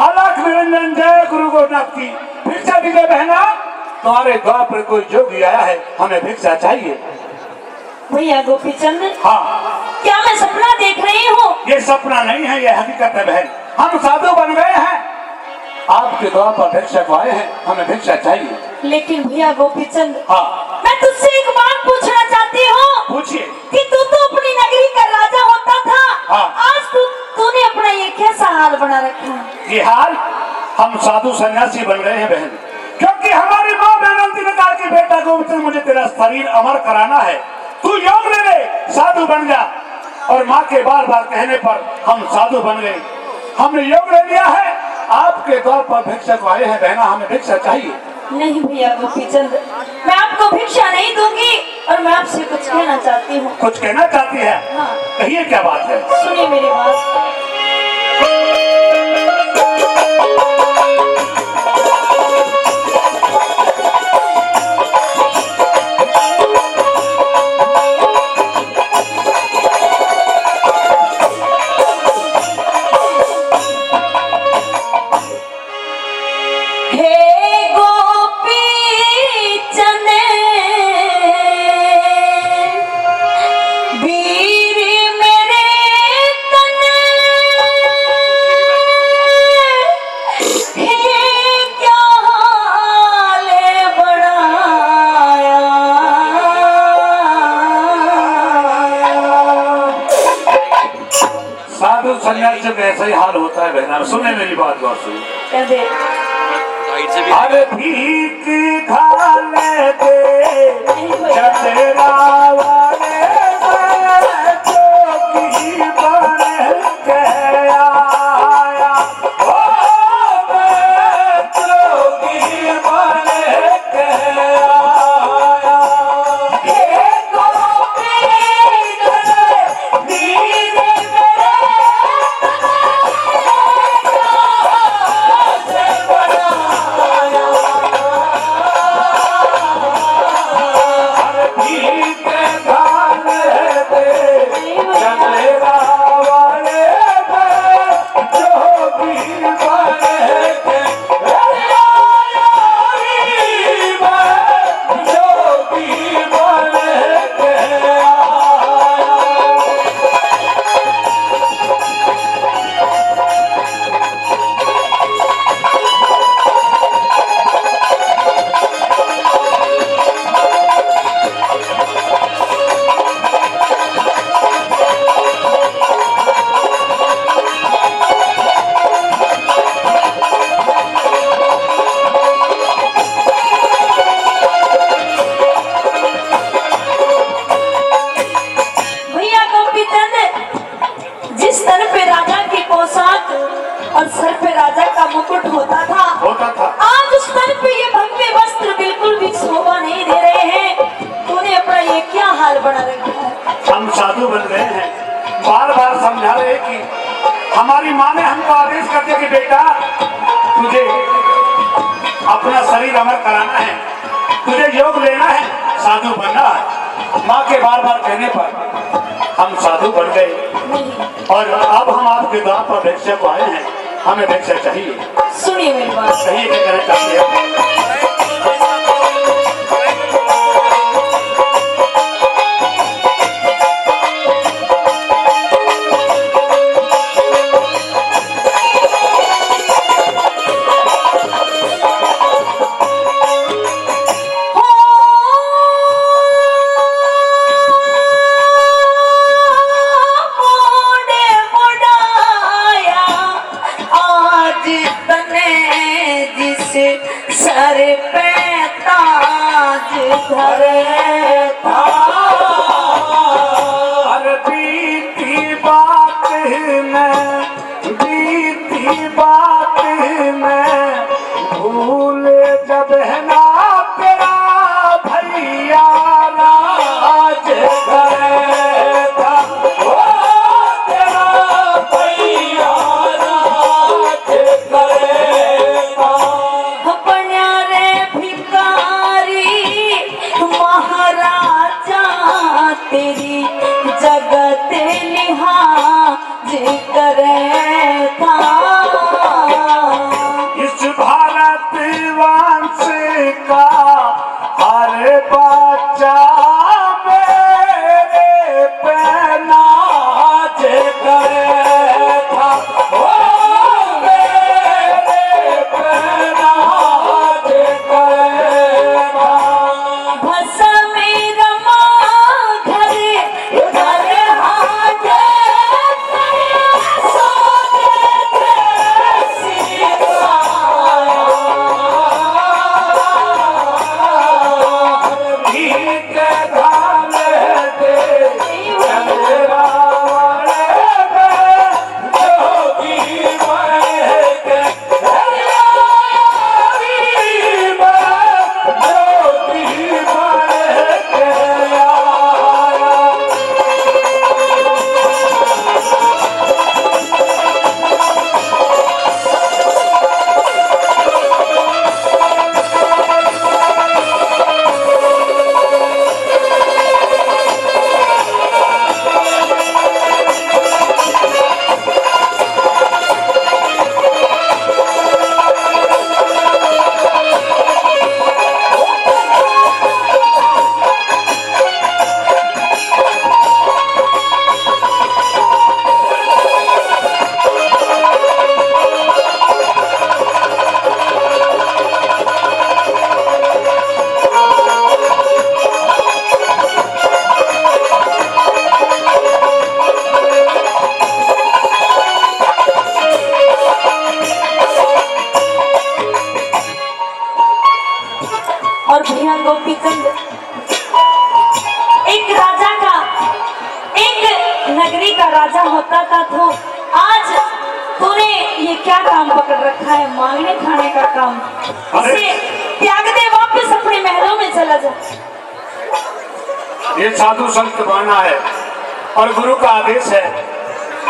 अलख निरंजन जय गुरु गोरखनाथ की। भिक्षा दीजिए बहना, तुम्हारे द्वार पर कोई जोगी आया है, हमें भिक्षा चाहिए। भैया गोपीचंद, हाँ, क्या मैं सपना देख रही हूँ? ये सपना नहीं है, ये हकीकत है बहन। हम साधु बन गए हैं, आपके द्वार पर भिक्षक आए हैं, हमें भिक्षा चाहिए। लेकिन भैया गोपीचंद, हाँ, मैं तुझसे एक बात पूछना चाहती हूँ। पूछिए। कि तू तो अपनी नगरी का राजा होता था, हाँ। आज तूने अपना ये कैसा हाल बना रखा है? ये हाल, हम साधु सन्यासी बन गए हैं बहन, क्योंकि हमारी माँ बेनंती ने कहा कि बेटा गोविंद, मुझे तेरा शरीर अमर कराना है, तू योग ले ले, साधु बन जा। और माँ के बार बार कहने पर हम साधु बन गए, हमने योग ले लिया है। आपके द्वार पर भिक्षक आए हैं बहना, हमें भिक्षा चाहिए। नहीं भैया गोपीचंद, मैं आपको भिक्षा नहीं दूंगी और मैं आपसे कुछ कहना चाहती हूँ। कुछ कहना चाहती है? हाँ। कहिए, क्या बात है? सुनिए मेरी बात। सन्यासी में ऐसा ही हाल होता है बहना। सुने मेरी बात, बहुत सुनिए। अरे भीख खाने दे चंदेरा वाले जोगी बन के आया, ओ मैं जोगी बन के आया। हे और सर पे राजा का मुकुट होता था, आज उस सर पे ये भगवे वस्त्र बिल्कुल भी शोभा नहीं दे रहे हैं। तूने अपना ये क्या हाल बना रखा है? हम साधु बन गए हैं, बार बार समझा रहे कि हमारी माँ ने हमको आदेश कर दिया कि बेटा तुझे अपना शरीर अमर कराना है, तुझे योग लेना है, साधु बनना है। माँ के बार बार कहने पर हम साधु बन गए और अब हम आपके द्वार पर भिक्षा को आए हैं, हमें भिक्षा चाहिए। सुनिए मेरी बात। कहिए, क्या कहना चाहते हैं? सर पे ताज धरे था, अरे बीती बात में, बीती बात में भूल जब है ना तेरा भैया राज करे था, ओ तेरा भैया राज करे था। महाराजा तेरी जगत रखा है मांगने खाने का काम। अरे! इसे त्याग दे, वापस अपने महलों में चला जा। ये साधु संत माना है और गुरु का आदेश है,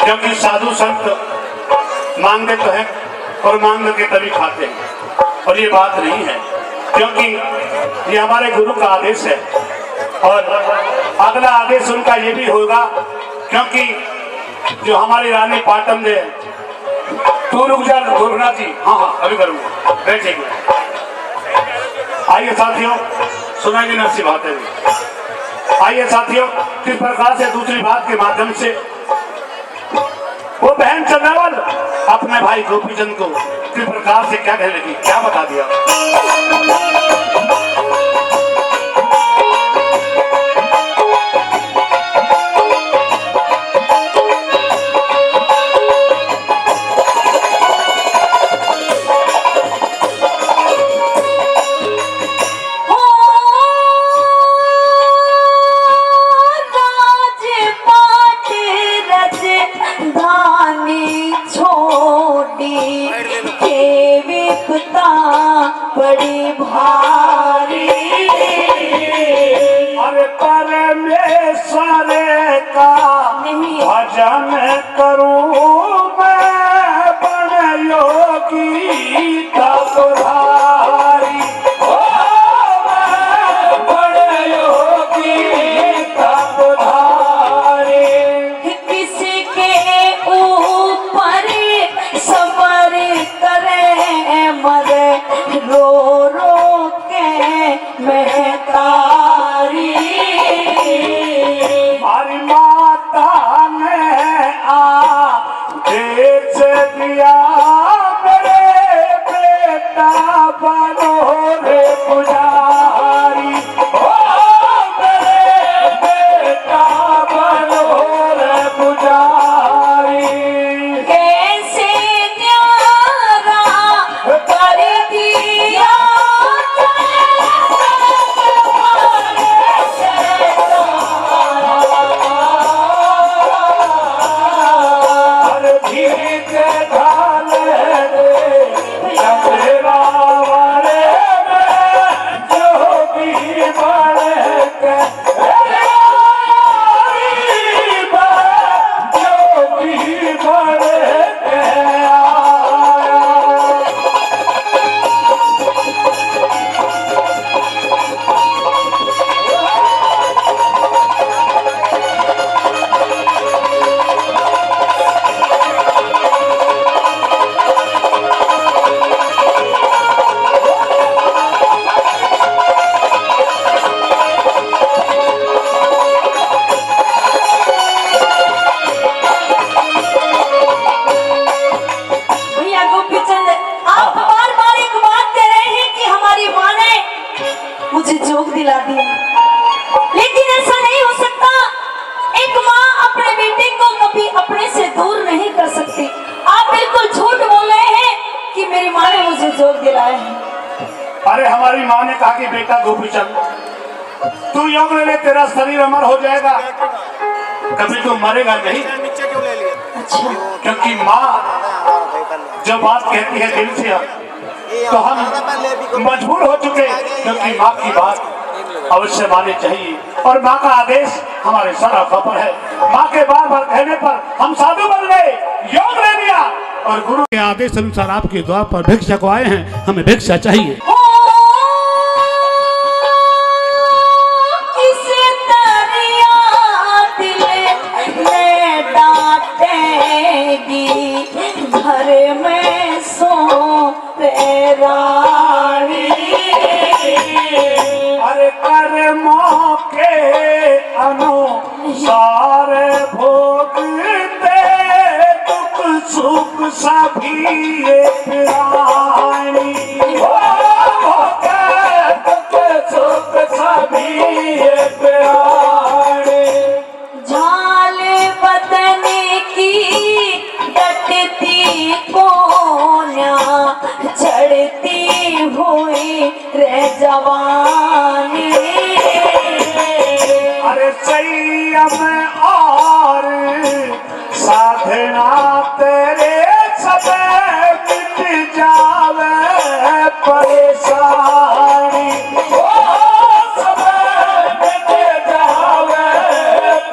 क्योंकि साधु संत मांगते तो हैं और मांग के तभी खाते हैं, और ये बात नहीं है, क्योंकि ये हमारे गुरु का आदेश है। और अगला आदेश उनका ये भी होगा, क्योंकि जो हमारी रानी पाटन ने, तू रुक जा गुरुनाथ जी, हाँ हाँ अभी करूंगा, बैठेंगे। आइए साथियों, सुनाएंगे नरसी बातें भी। आइए साथियों, किस प्रकार से दूसरी बात के माध्यम से वो बहन चंद्रावल अपने भाई गोपीचंद को किस प्रकार से क्या कहने लगी, क्या बता दिया। बड़ी भारी अरे परमेश्वर का भजन करूं मैं, बन योगी तपधारी, ओ मैं बन योगी तपधारी। किसी के ऊपर सबर करे मरे रो रो के महतारी। हमारी माता ने आदेश दिया, मेरे बेटा बनो रे पुजारी, ओ मेरे बेटा बनो रे पुजारी। कैसे न्यारा कर दिया हर भीख ढाल दे चंद्रा वाले में, जोगी बन के जोगी बन के आया। भैया गोपीचंद, आप बार बार एक बात कह रहे हैं कि हमारी माँ ने मुझे जोग दिला दिया, लेकिन ऐसा नहीं हो सकता। एक माँ अपने बेटे को कभी अपने से दूर नहीं कर सकती। आप बिल्कुल झूठ बोल रहे हैं कि मेरी माँ ने मुझे जोग दिलाया है। अरे हमारी माँ ने कहा कि बेटा गोपीचंद, तू योग ले ले, तेरा शरीर अमर हो जाएगा, कभी तू मरेगा नहीं। अच्छा, क्योंकि माँ जो बात कहती है दिल से, तो हम मजबूर हो चुके, क्योंकि माँ की बात अवश्य माननी चाहिए, और माँ का आदेश हमारे सर आंखों पर है। माँ के बार बार कहने पर हम साधु बन गए, योग ले लिया, और गुरु के आदेश अनुसार आपके द्वार पर भिक्षा को आए हैं, हमें भिक्षा चाहिए। किस दरिया दिल में डांटेगी, घर में सो रानी। अरे कर्मों के अनुसार भोग दे, दुख सुख सभी एक रानी, दुख सुख सभी एक रानी। झाल बदन की डटती कोन्या, चढ़ती हुई रे जवानी। अरे संयम और साधना तेरे सब मिट जा परेशानी ओ समय मिटे जावे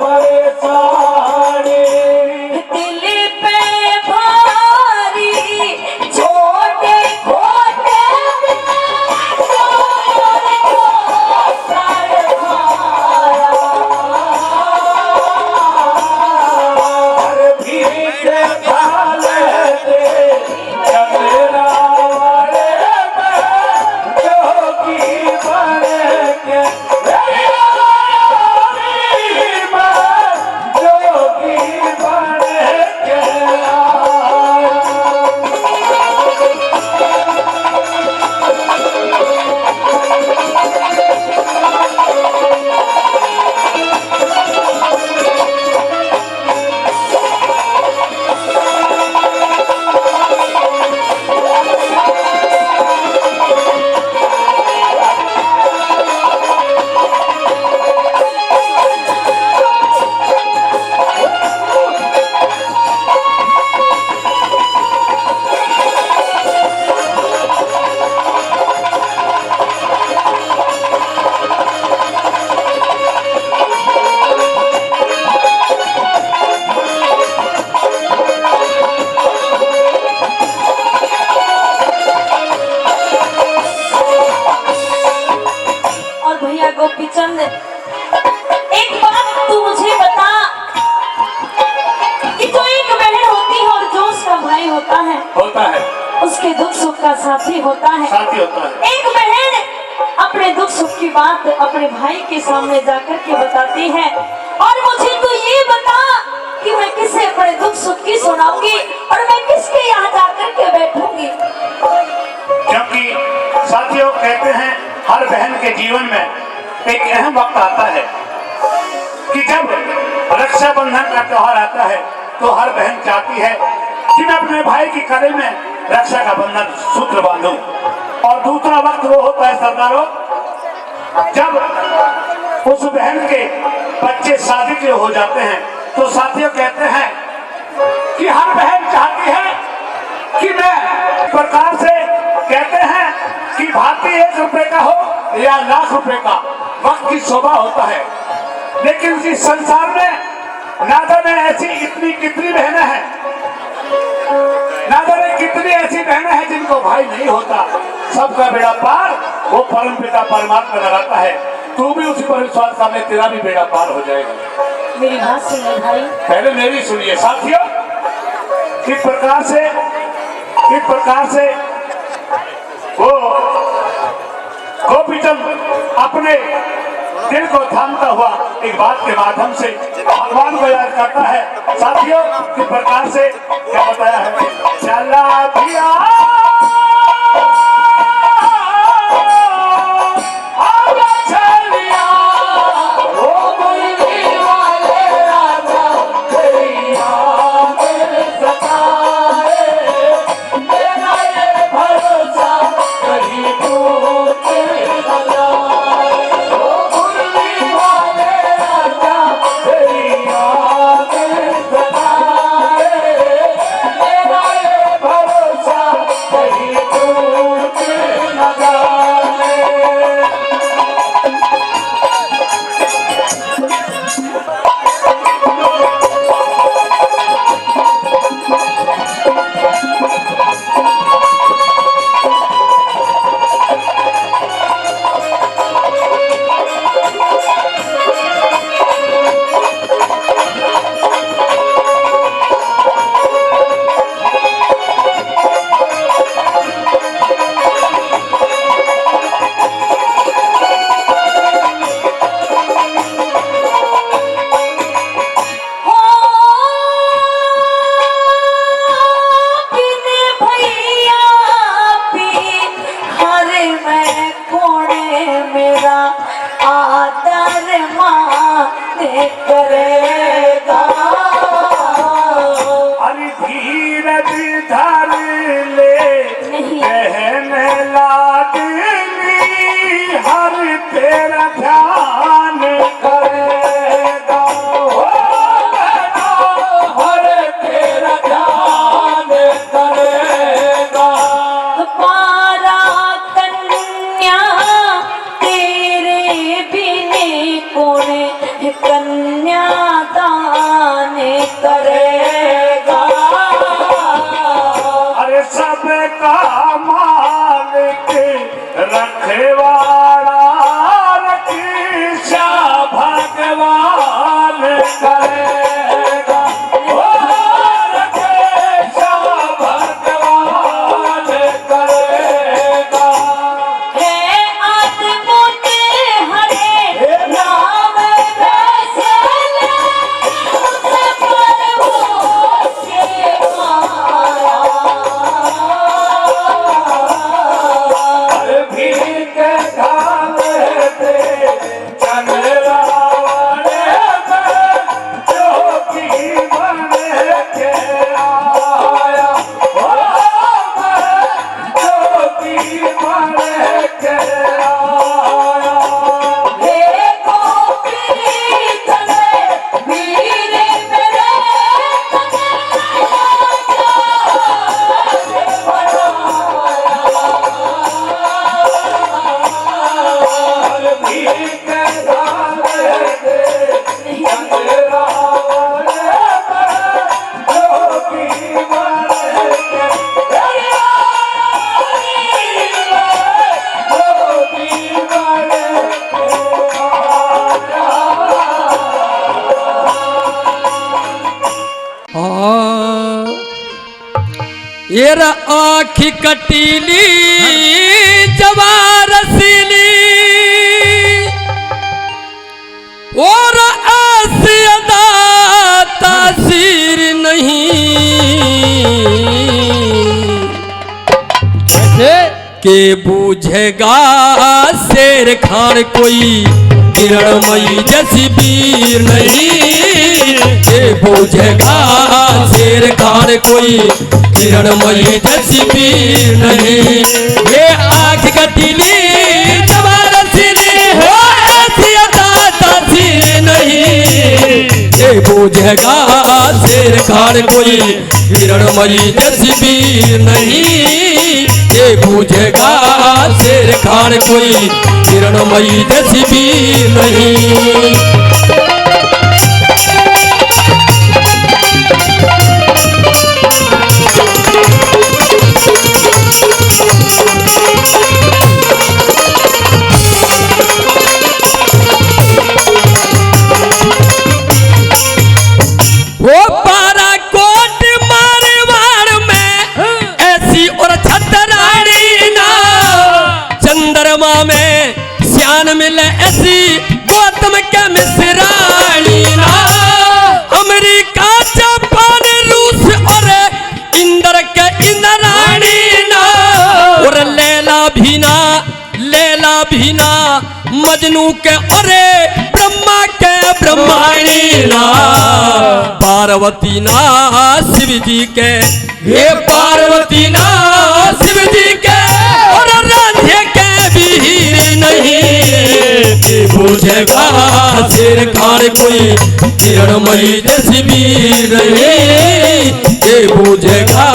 परेशानी दिल पे भारी छोटे खोटे हर भीड़ भाले दे चमेरा वाले में जोगी बन के जोगी बन के आया। और भैया गोपीचंद, एक बात तू मुझे बता कि जो एक बहन होती है और जो उसका भाई होता है उसके दुख सुख का साथी होता है। एक बहन अपने दुख सुख की बात अपने भाई के सामने जाकर के बताती है, और मुझे तू ये बता कि मैं किसे अपने दुख सुख की सुनाऊंगी और मैं किसके यहाँ जाकर के बैठूंगी। क्योंकि साथियों कहते हैं हर बहन के जीवन में एक अहम वक्त आता है कि जब रक्षाबंधन का त्योहार आता है तो हर बहन चाहती है कि मैं अपने भाई की कड़े में रक्षा का बंधन सूत्र बांधूं। और दूसरा वक्त वो होता है सरदारों जब उस बहन के बच्चे शादी के हो जाते हैं। तो साथियों कहते हैं कि हर बहन चाहती है कि मैं इस प्रकार से कहते हैं कि भांति 1 रुपए का हो या लाख रुपए का वक्त की शोभा होता है, लेकिन इस संसार में ना जाने ऐसी इतनी कितनी बहनें हैं, ना जाने कितनी ऐसी बहनें हैं जिनको भाई नहीं होता। सबका बेड़ा पार वो परम पिता परमात्मा लगाता है। तू भी उसी पर विश्वास कर ले, तेरा भी बेड़ा पार हो जाएगा। मेरी बात सुन ले भाई। पहले मेरी सुनिए साथियों, किस प्रकार से वो गोपीचंद अपने दिल को थामता हुआ एक बात के माध्यम से भगवान को याद करता है। साथियों किस प्रकार से क्या बताया है, चला भैया करेगा। अरे धीरज धर ले बहन लाडली, हर तेरा ध्यान करेगा, हर तेरा ध्यान करेगा। पारा का मालिक रखवाड़ा रक्षा भगवान करेगा। ओ रक्षा भगवान करेगा। हे आत्मों के हरे नाम रसल सब पर वो से माया। भीख ढाले दे चंद्रावड़े में जोगी बन के आया। ओ मैं जोगी बन के आया। हे गोपी चले वीर मेरे भीख ढाले दे चंद्रावड़े में जोगी बन के आया। जोगी बन के आया। ये आँख कटीली जवार रसीली और ऐसी अदा तासीर नहीं के बूझेगा शेर खान कोई किरणमयी जैसी वीर नहीं। के बूझेगा शेर खान कोई किरणमयी जैसी वीर नहीं। ये आँख कटीली जवार रसीली हो ऐसी अदा तासीर नहीं। ये बूझेगा शेर खान कोई किरणमयी जैसी वीर नहीं। ये बूझेगा शेर खान कोई किरणमयी जैसी वीर नहीं। वो पारा कोट मारवाड़ में ऐसी और छतरानी ना। चंद्रमा में श्यान मिले ऐसी गौतम के मिश्राणी ना। अमेरिका जापान रूस और इंद्र के इंद्राणी ना। और लैला भी ना मजनू के अरे ब्रह्मा के ब्रह्माणी ना। पार्वती ना शिव जी के हे पार्वती ना शिव जी के और राधे के वीर नहीं। बूझेगा शेर खान कोई किरणमयी जैसी वीर नहीं। ये बूझेगा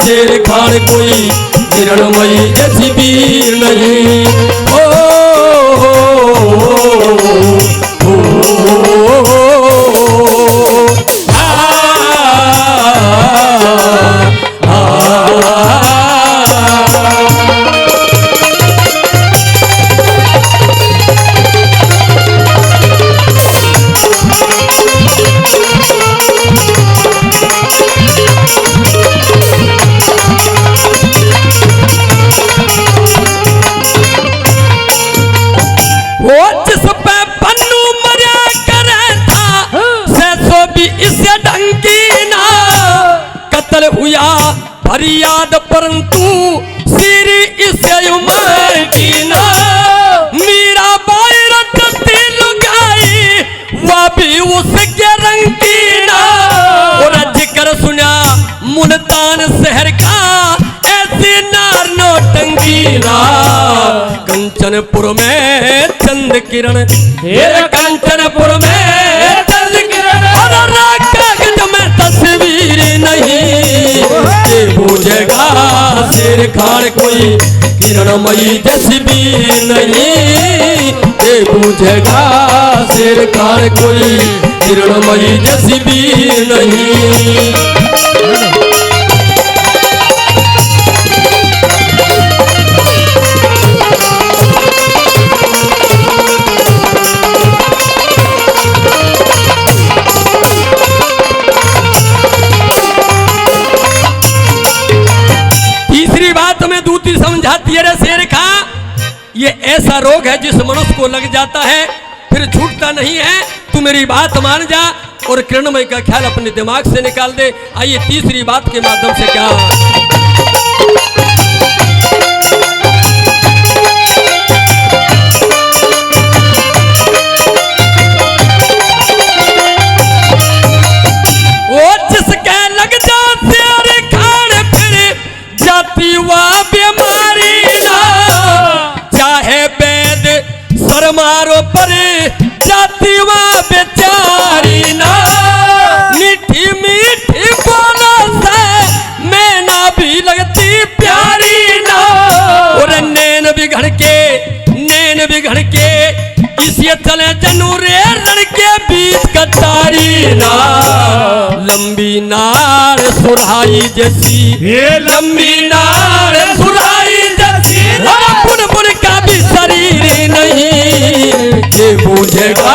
शेर खान कोई किरणमयी जैसी वीर नहीं। वो जिस पे पन्नू मरा करे था सैसो भी इससे डंकी ना। कत्ल हुआ फरियाद परंतु सिर इसे उमर की ना। मीरा बाई रटती लुगाई वह भी उसके रंग की ना। और जिक्र सुना मुल्तान शहर का ऐसी नार नौटंकी ना। कंचनपुर में चंद किरण हेर कंचनपुर में चंद किरण और कागज में तस्वीर नहीं। ये बूझेगा शेर खान कोई किरणमयी जैसी वीर नहीं। ये बूझेगा शेर खान कोई किरणमयी जैसी वीर नहीं। बात में दूती समझाती है रे शेर खा, ये ऐसा रोग है जिस मनुष्य को लग जाता है फिर छूटता नहीं है। तू मेरी बात मान जा और किरणमयी का ख्याल अपने दिमाग से निकाल दे। आइए तीसरी बात के माध्यम से क्या वो जिसके लग जाते अरे खाने फिर जाती वह बीमारी ना, चाहे वेद सर मारो पर जाती वह बेचारी ना। मीठी मीठी बोलो से मैं ना भी लगती प्यारी ना, और नैन बिगड़ के इसे चले जनूरे रण के बीच कटारी ना। लंबी नार सुराई जैसी, लंबी नार सुराई जैसी, बुन बुन का भी शरीर नहीं। ये बूझेगा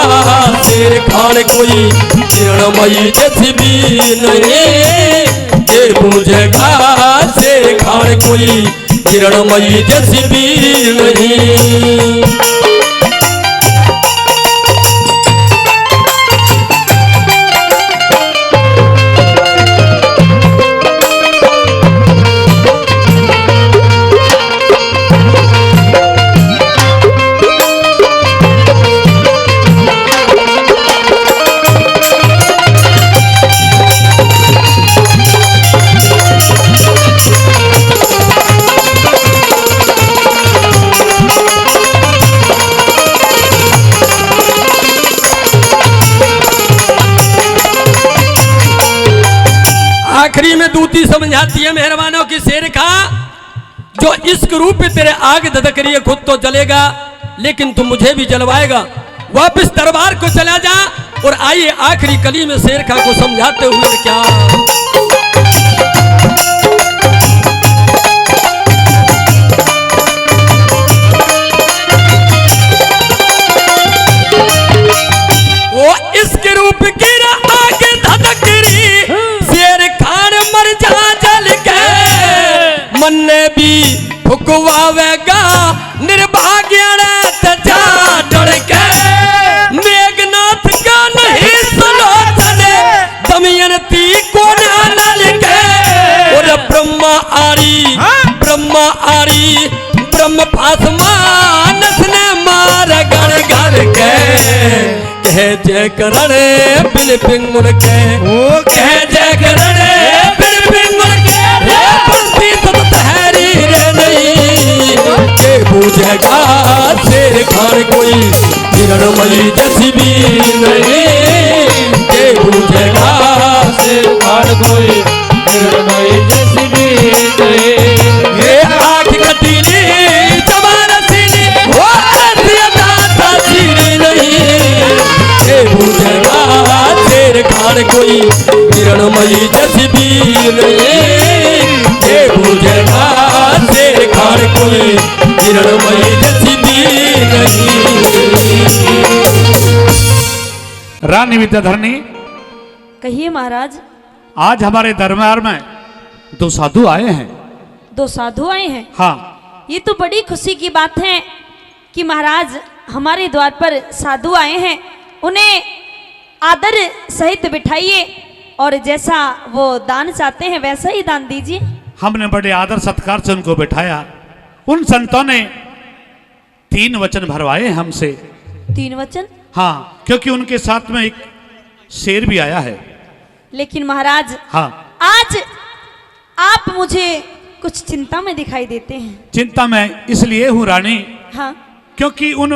शेर खान कोई किरणमयी जैसी भी नहीं। ये बूझेगा शेर खान कोई किरणमयी जैसी भी नहीं। आखिरी में दूती समझाती है मेहरबानों की शेर खा, जो इश्क रूप में तेरे आग धधक रही है खुद तो जलेगा लेकिन तू मुझे भी जलवाएगा। वापस दरबार को चला जा। और आइए आखिरी कली में शेर खा को समझाते हुए क्या वो इश्क रूप की आग धधक रही शेर खान मर जा जल के, मन ने भी फुकवावेगा निर्भाग्य जा डर के। मेघनाथ का नहीं सुनो चले दमयंती को नाल के, और ब्रह्मा आरी ब्रह्म फासमानस ने मार गड़ गड़ के। कह जय करण बिन पिंगुर के, कह जय करण बिन पिंगुर के, बंसी तो तहरी रे नहीं। के बूझेगा शेर खान कोई किरणमयी जैसी भी नहीं। के बूझेगा शेर खान कोई किरणमयी जैसी भी नहीं। ये आँख कटीली जबान सीनी वो ऐसी अदा सीनी नहीं। के बूझेगा शेर खान कोई किरणमयी जैसी भी नहीं। के बूझेगा शेर खान कोई किरणमयी जैसी भी नहीं। रानी विद्याधरणी, कहिए महाराज। आज हमारे दरबार में दो साधु आए हैं। दो साधु आए हैं? हाँ। ये तो बड़ी खुशी की बात है कि महाराज हमारे द्वार पर साधु आए हैं। उन्हें आदर सहित बिठाइए और जैसा वो दान चाहते हैं वैसा ही दान दीजिए। हमने बड़े आदर सत्कार से उनको बिठाया। उन संतों ने 3 वचन भरवाए हमसे। 3 वचन? हाँ, क्योंकि उनके साथ में एक शेर भी आया है। लेकिन महाराज, हाँ, आज आप मुझे कुछ चिंता में दिखाई देते हैं। चिंता में इसलिए हूँ रानी, हाँ, क्योंकि उन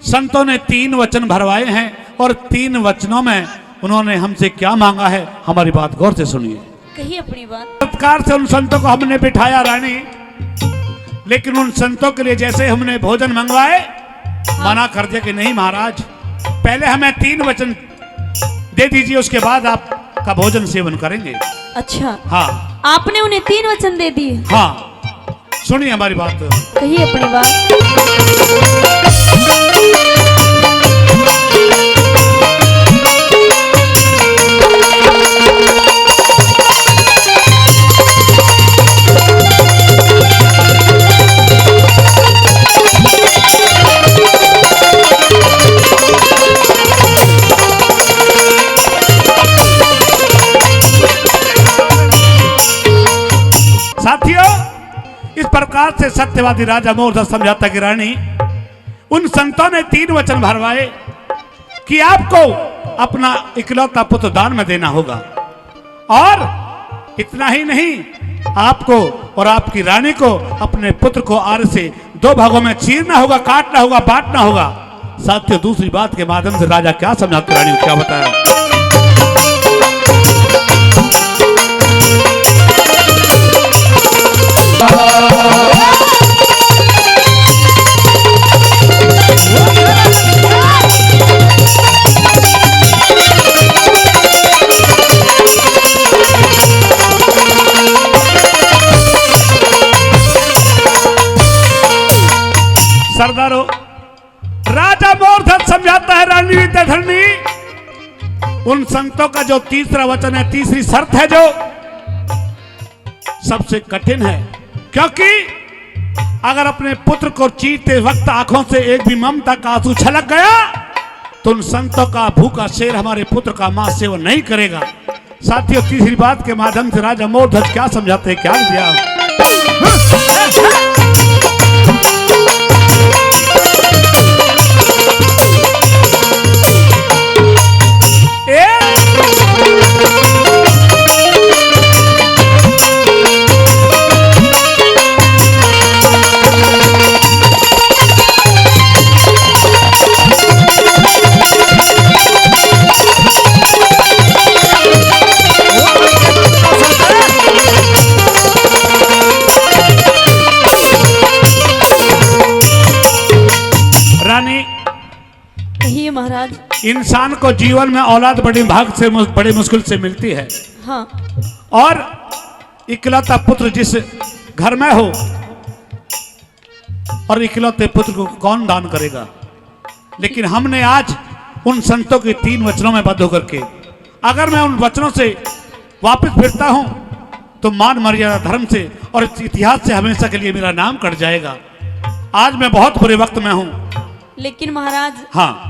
संतों ने 3 वचन भरवाए हैं और 3 वचनों में उन्होंने हमसे क्या मांगा है, हमारी बात गौर से सुनिए। कहिए अपनी बात। सत्कार से उन संतों को हमने बिठाया रानी, लेकिन उन संतों के लिए जैसे हमने भोजन मंगवाए, मना कर दिया कि नहीं महाराज, पहले हमें 3 वचन दे दीजिए, उसके बाद आपका भोजन सेवन करेंगे। अच्छा, हाँ, आपने उन्हें 3 वचन दे दिए? हाँ, सुनिए हमारी बात। कहिए अपनी बात। दरबार से सत्यवादी राजा मोरध्वज समझाता कि रानी, उन संतों ने 3 वचन भरवाए कि आपको अपना इकलौता पुत्र दान में देना होगा, और इतना ही नहीं, आपको और आपकी रानी को अपने पुत्र को आर से 2 भागों में चीरना होगा, काटना होगा, बांटना होगा। साथियों, दूसरी बात के माध्यम से राजा क्या समझाते, रानी को क्या बताया? सरदारों, राजा मोरध्वज समझाता है रानी विद्याधरणी, उन संतों का जो तीसरा वचन है, तीसरी शर्त है, जो सबसे कठिन है, क्योंकि अगर अपने पुत्र को चीरते वक्त आंखों से एक भी ममता का आंसू छलक गया तो उन संतों का भूखा शेर हमारे पुत्र का मां सेवन नहीं करेगा। साथियों, तीसरी बात के माध्यम से राजा मोरध्वज क्या समझाते हैं, क्या दिया? महाराज, इंसान को जीवन में औलाद बड़ी मुश्किल से मिलती है। हाँ। और इकलौता पुत्र जिस घर में हो, और इकलौते पुत्र को कौन दान करेगा? लेकिन हमने आज उन संतों के 3 वचनों में बद्ध होकर के, अगर मैं उन वचनों से वापस फिरता हूं तो मान मर्यादा धर्म से और इतिहास से हमेशा के लिए मेरा नाम कट जाएगा। आज मैं बहुत बुरे वक्त में हूं। लेकिन महाराज, हाँ,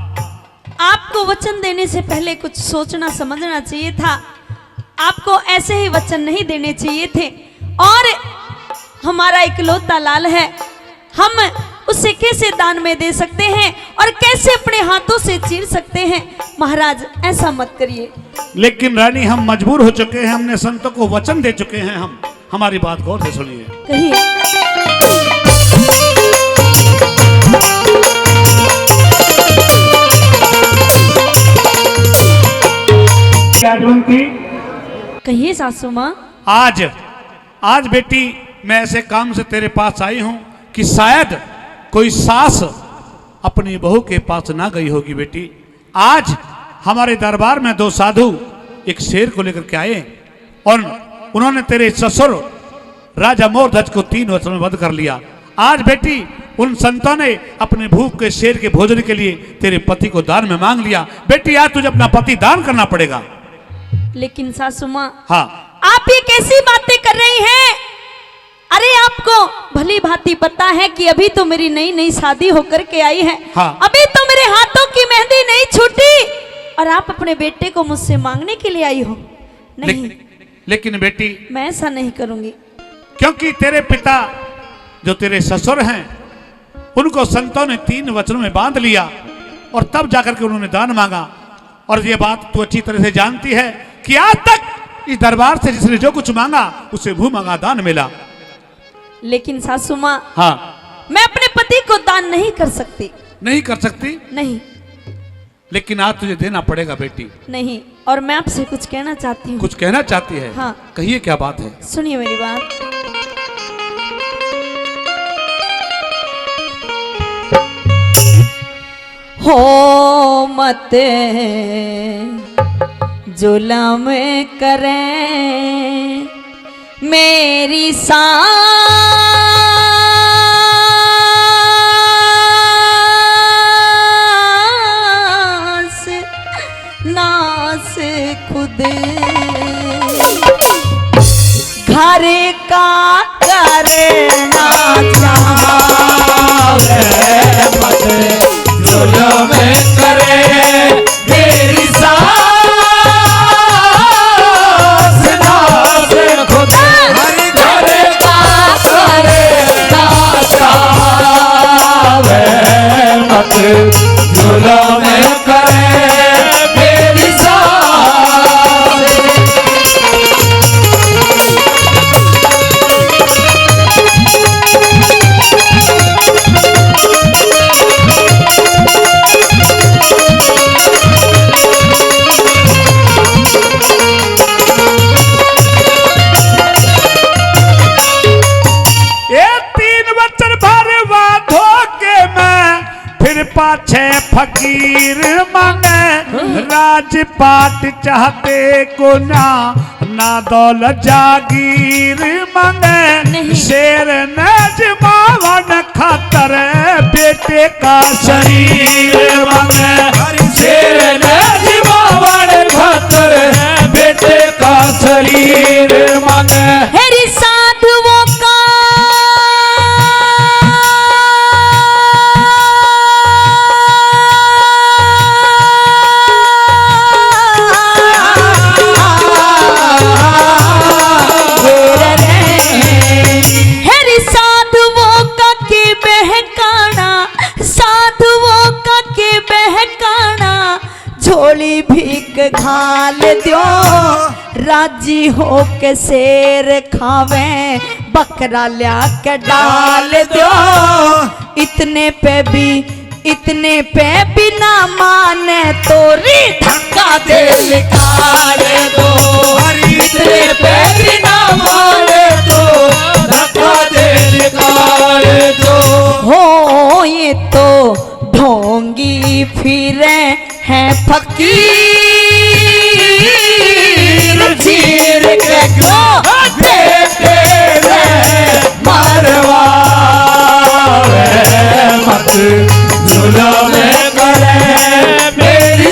आपको वचन देने से पहले कुछ सोचना समझना चाहिए था। आपको ऐसे ही वचन नहीं देने चाहिए थे। और हमारा इकलौता लाल है, हम उसे कैसे दान में दे सकते हैं और कैसे अपने हाथों से चीर सकते हैं? महाराज, ऐसा मत करिए। लेकिन रानी, हम मजबूर हो चुके हैं, हमने संतों को वचन दे चुके हैं। हम हमारी बात गौर से सुनिए। कहिए। क्या ढूंढती? कहिए सासू माँ। आज बेटी, मैं ऐसे काम से तेरे पास आई हूं कि शायद कोई सास अपनी बहू के पास ना गई होगी। बेटी, आज हमारे दरबार में 2 साधु एक शेर को लेकर के आए और उन्होंने तेरे ससुर राजा मोरध्वज को 3 वचनों में बंद कर लिया। आज बेटी, उन संतों ने अपने भूख के शेर के भोजन के लिए तेरे पति को दान में मांग लिया। बेटी, आज तुझे अपना पति दान करना पड़ेगा। लेकिन सासू माँ, हाँ, आप ये कैसी बातें कर रही हैं? अरे, आपको भली भांति पता है कि अभी तो मेरी नई शादी होकर के आई है। हाँ। अभी तो मेरे हाथों की मेहंदी नहीं छूटी और आप अपने बेटे को मुझसे मांगने के लिए आई हो? नहीं। लेकिन बेटी, मैं ऐसा नहीं करूंगी। क्योंकि तेरे पिता जो तेरे ससुर हैं, उनको संतों ने 3 वचनों में बांध लिया और तब जाकर के उन्होंने दान मांगा। और ये बात तू अच्छी तरह से जानती है कि आज तक इस दरबार से जिसने जो कुछ मांगा उसे भू मांगा दान मिला। लेकिन सासू माँ, हाँ, मैं अपने पति को दान नहीं कर सकती। नहीं कर सकती? नहीं। लेकिन आज तुझे देना पड़ेगा बेटी। नहीं। और मैं आपसे कुछ कहना चाहती हूँ। कुछ कहना चाहती है? हाँ। कहिए, क्या बात है? सुनिए मेरी बात। हो मत जुल्म करें मेरी सांस नास खुद घर का करना चाहे मत जुल्म करे मेरी सांस नास खुद घर का करे फकीर मांगे राजपाट चाहते को ना दौलत जागीर मांगे शेर नजमावन खातर बेटे का शरीर मांगे शेर नजमावन खातर बेटे का शरीर मांगे हेरी साधुओं का झोली भीख घाल दियो राजी हो के शेर खावे बकरा लिया के डाल दियो इतने पे भी ना माने तो री धक्का दे निकाल दो इतने पे भी ना माने तो धक्का दे निकाल दो हो ये तो ढोंगी फिरे है फकीर चीर के को देते मरवा मत जुल्म करे मेरी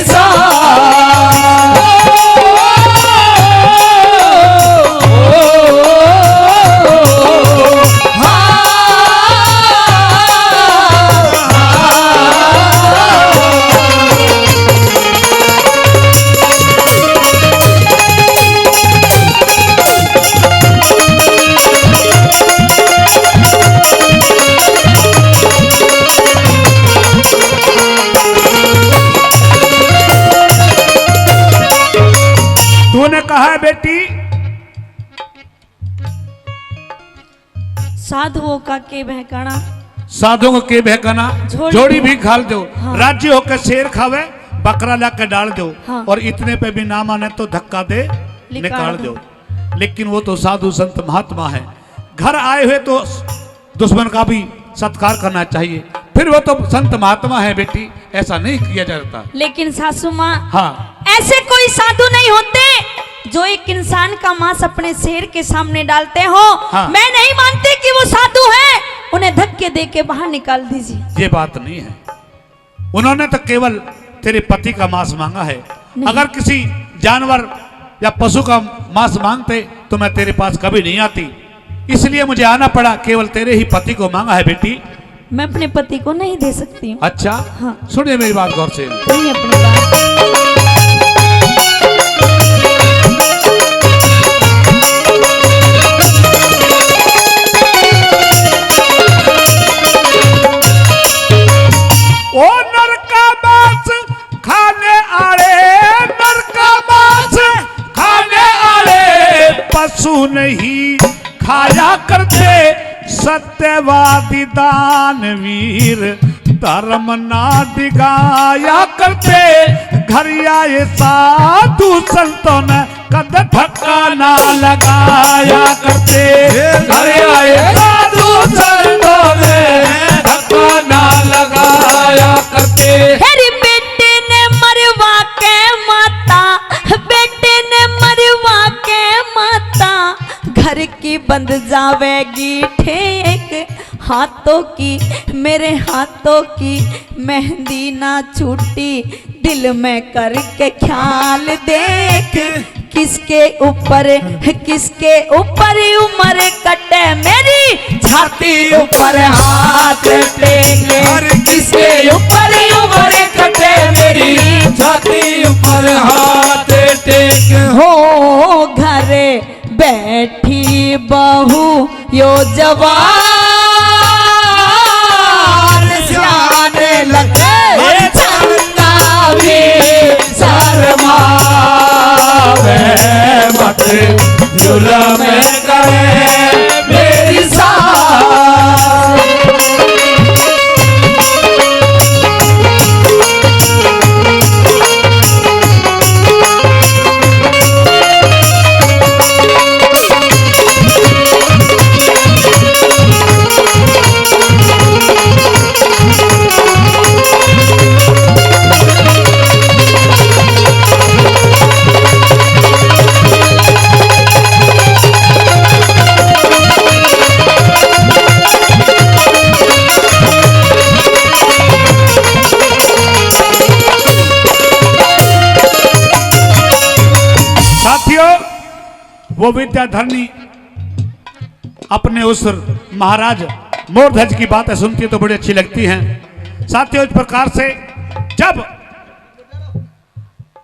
तूने कहा है बेटी साधुओं का के बहकाना साधुओं के बहकाना जोड़ी भी खाल दो हाँ। राज्य होकर शेर खावे बकरा ला के डाल दो हाँ। और इतने पे भी ना माने तो धक्का दे निकाल दो लेकिन वो तो साधु संत महात्मा है घर आए हुए तो दुश्मन का भी सत्कार करना चाहिए फिर वो तो संत महात्मा है बेटी ऐसा नहीं किया जाता लेकिन सासू माँ हाँ ऐसे कोई साधु नहीं होते जो एक इंसान का मांस अपने शेर के सामने डालते हो हाँ। मैं नहीं मानती कि वो साधु है उन्हें धक्के दे के बाहर निकाल दीजिए ये बात नहीं है उन्होंने तो केवल तेरे पति का मांस मांगा है अगर किसी जानवर या पशु का मांस मांगते तो मैं तेरे पास कभी नहीं आती इसलिए मुझे आना पड़ा केवल तेरे ही पति को मांगा है बेटी मैं अपने पति को नहीं दे सकती हूँ अच्छा हाँ। सुनिए मेरी बात गौर से कही अपनी बात ओ नरका मांस खाने आले पशु नहीं खाया करते सत्यवादी दानवीर धर्म ना दिगाया करते घर आए साधु संतों ने कद धक्का ना लगाया करते घर आए साधु संतों ने धक्का ना लगाया करते हेरी बेटे ने मरवा के माता बेटे ने मरवा के माता घर की बंद जावेगी ठेक हाथों की मेरे हाथों की मेहंदी ना छूटी दिल में करके ख्याल देख किसके ऊपर उम्र कटे मेरी छाती ऊपर हाथ टेके किसके ऊपर उम्र कटे मेरी छाती ऊपर हाथ टेक हो घरे बैठी बहू यो जवान सियाने लगे चंदा भी शर्मा मत जुल्म करे मेरी सास वो विद्याधरणी अपने उस महाराज मोरध्वज की बातें सुनती है तो बड़ी अच्छी लगती हैं। साथियों, इस प्रकार से जब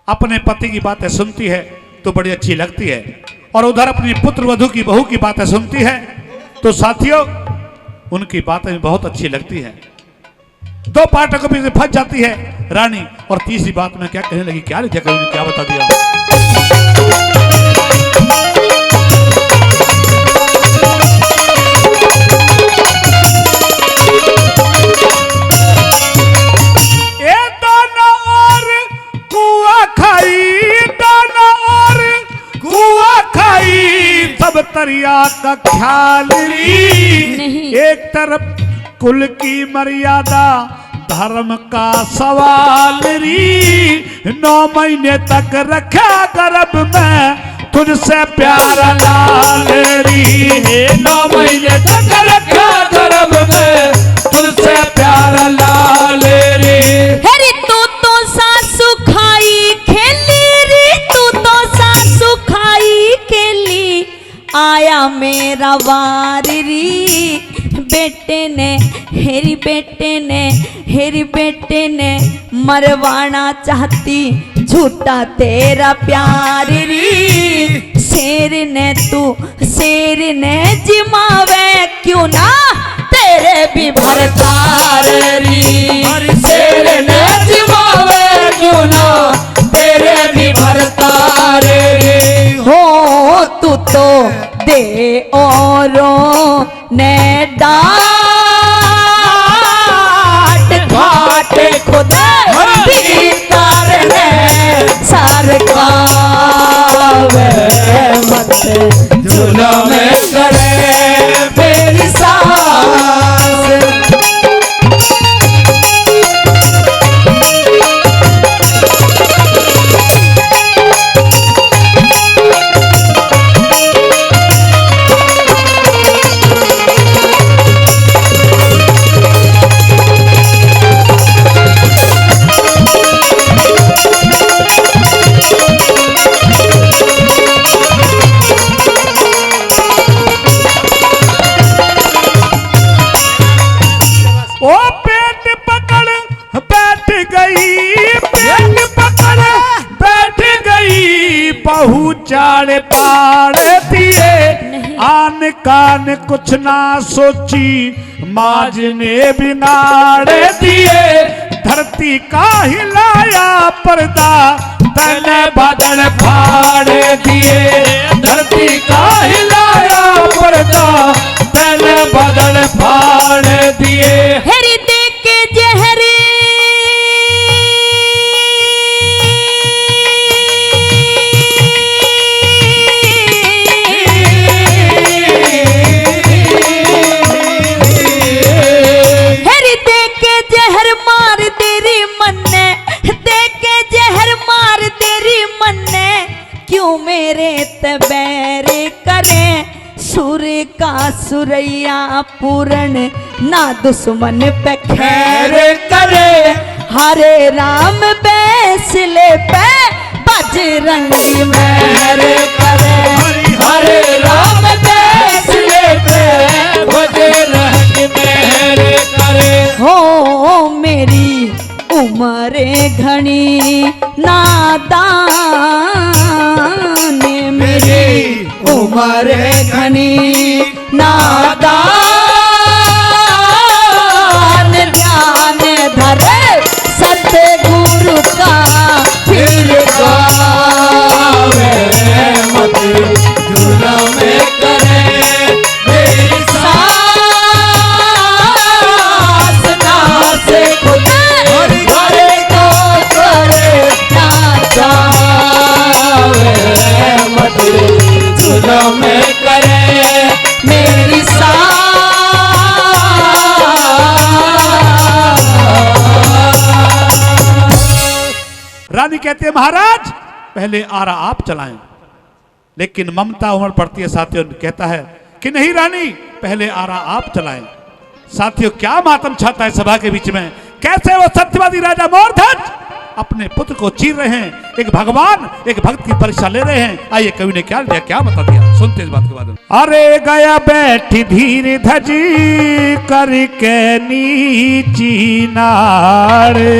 अपने पति की बातें सुनती है तो बड़ी अच्छी लगती है, और उधर अपनी पुत्र वधू की बहू की बातें सुनती है तो साथियों उनकी बातें बहुत अच्छी लगती हैं। दो पाठकों में फंस जाती है रानी, और तीसरी बात में क्या कहने लगी, क्या लिखा कवि ने, क्या बता दिया। तरिया का ख्याल री, एक तरफ कुल की मर्यादा धर्म का सवाल री, 9 महीने तक रखा गर्भ में तुझसे प्यार लाल री, 9 महीने तक रखा गर्भ में तुझसे प्यार लाल री। हेरी तू तो सासु खाई खेली री, तू तो सासु खाई खेली, आया मेरा वार री, बेटे ने हेरी बेटे ने मरवाना चाहती झूठा तेरा प्यार री, शेर ने जिमावे क्यों ना तेरे भी भरतार री, शेर ने जिमावे क्यों ना तेरे भी भरतार री। हो तू तो दे औरों ने डांट घाट खुदा भीतर ने सरकावे मत जुल्म करे मेरी सास। बहू चाड़ पाड़ दिए, आन कान कुछ ना सोची, माज ने बिगाड़ दिए, धरती का हिलाया पर्दा तन बदन फाड़ दिए, धरती का हिलाया पर्दा तन बदन फाड़ दिए। हेरी देख के जहर बैर करे, सुर का सुरैया पूर्ण ना दुश्मन पे खैर करे, हरे राम बैसले पे बजरंगी मेहर करे, हरे राम बैसले पे बजरंगी मेहर करे। हो मेरी उम्र घनी नादान, मेरी उम्र घनी नादान, ध्यान धरे सतगुरु का फिर गावे मत जुल्म करे मेरी सास, नास खुद घरे को करे ना जावे मत जुल्म करे मेरी सास। रानी कहते हैं महाराज पहले आरा आप चलाएं, लेकिन ममता उमड़ पड़ती है। साथियों कहता है कि नहीं रानी पहले आरा आप चलाएं। साथियों क्या मातम छाता है सभा के बीच में, कैसे वो सत्यवादी राजा मोरध्वज अपने पुत्र को चीर रहे हैं, एक भगवान एक भक्त की परीक्षा ले रहे हैं। आइए कवि ने क्या दिया, क्या बता दिया, सुनते इस बात के बाद। अरे गया बैठी धीर धजी करके नीची नारे,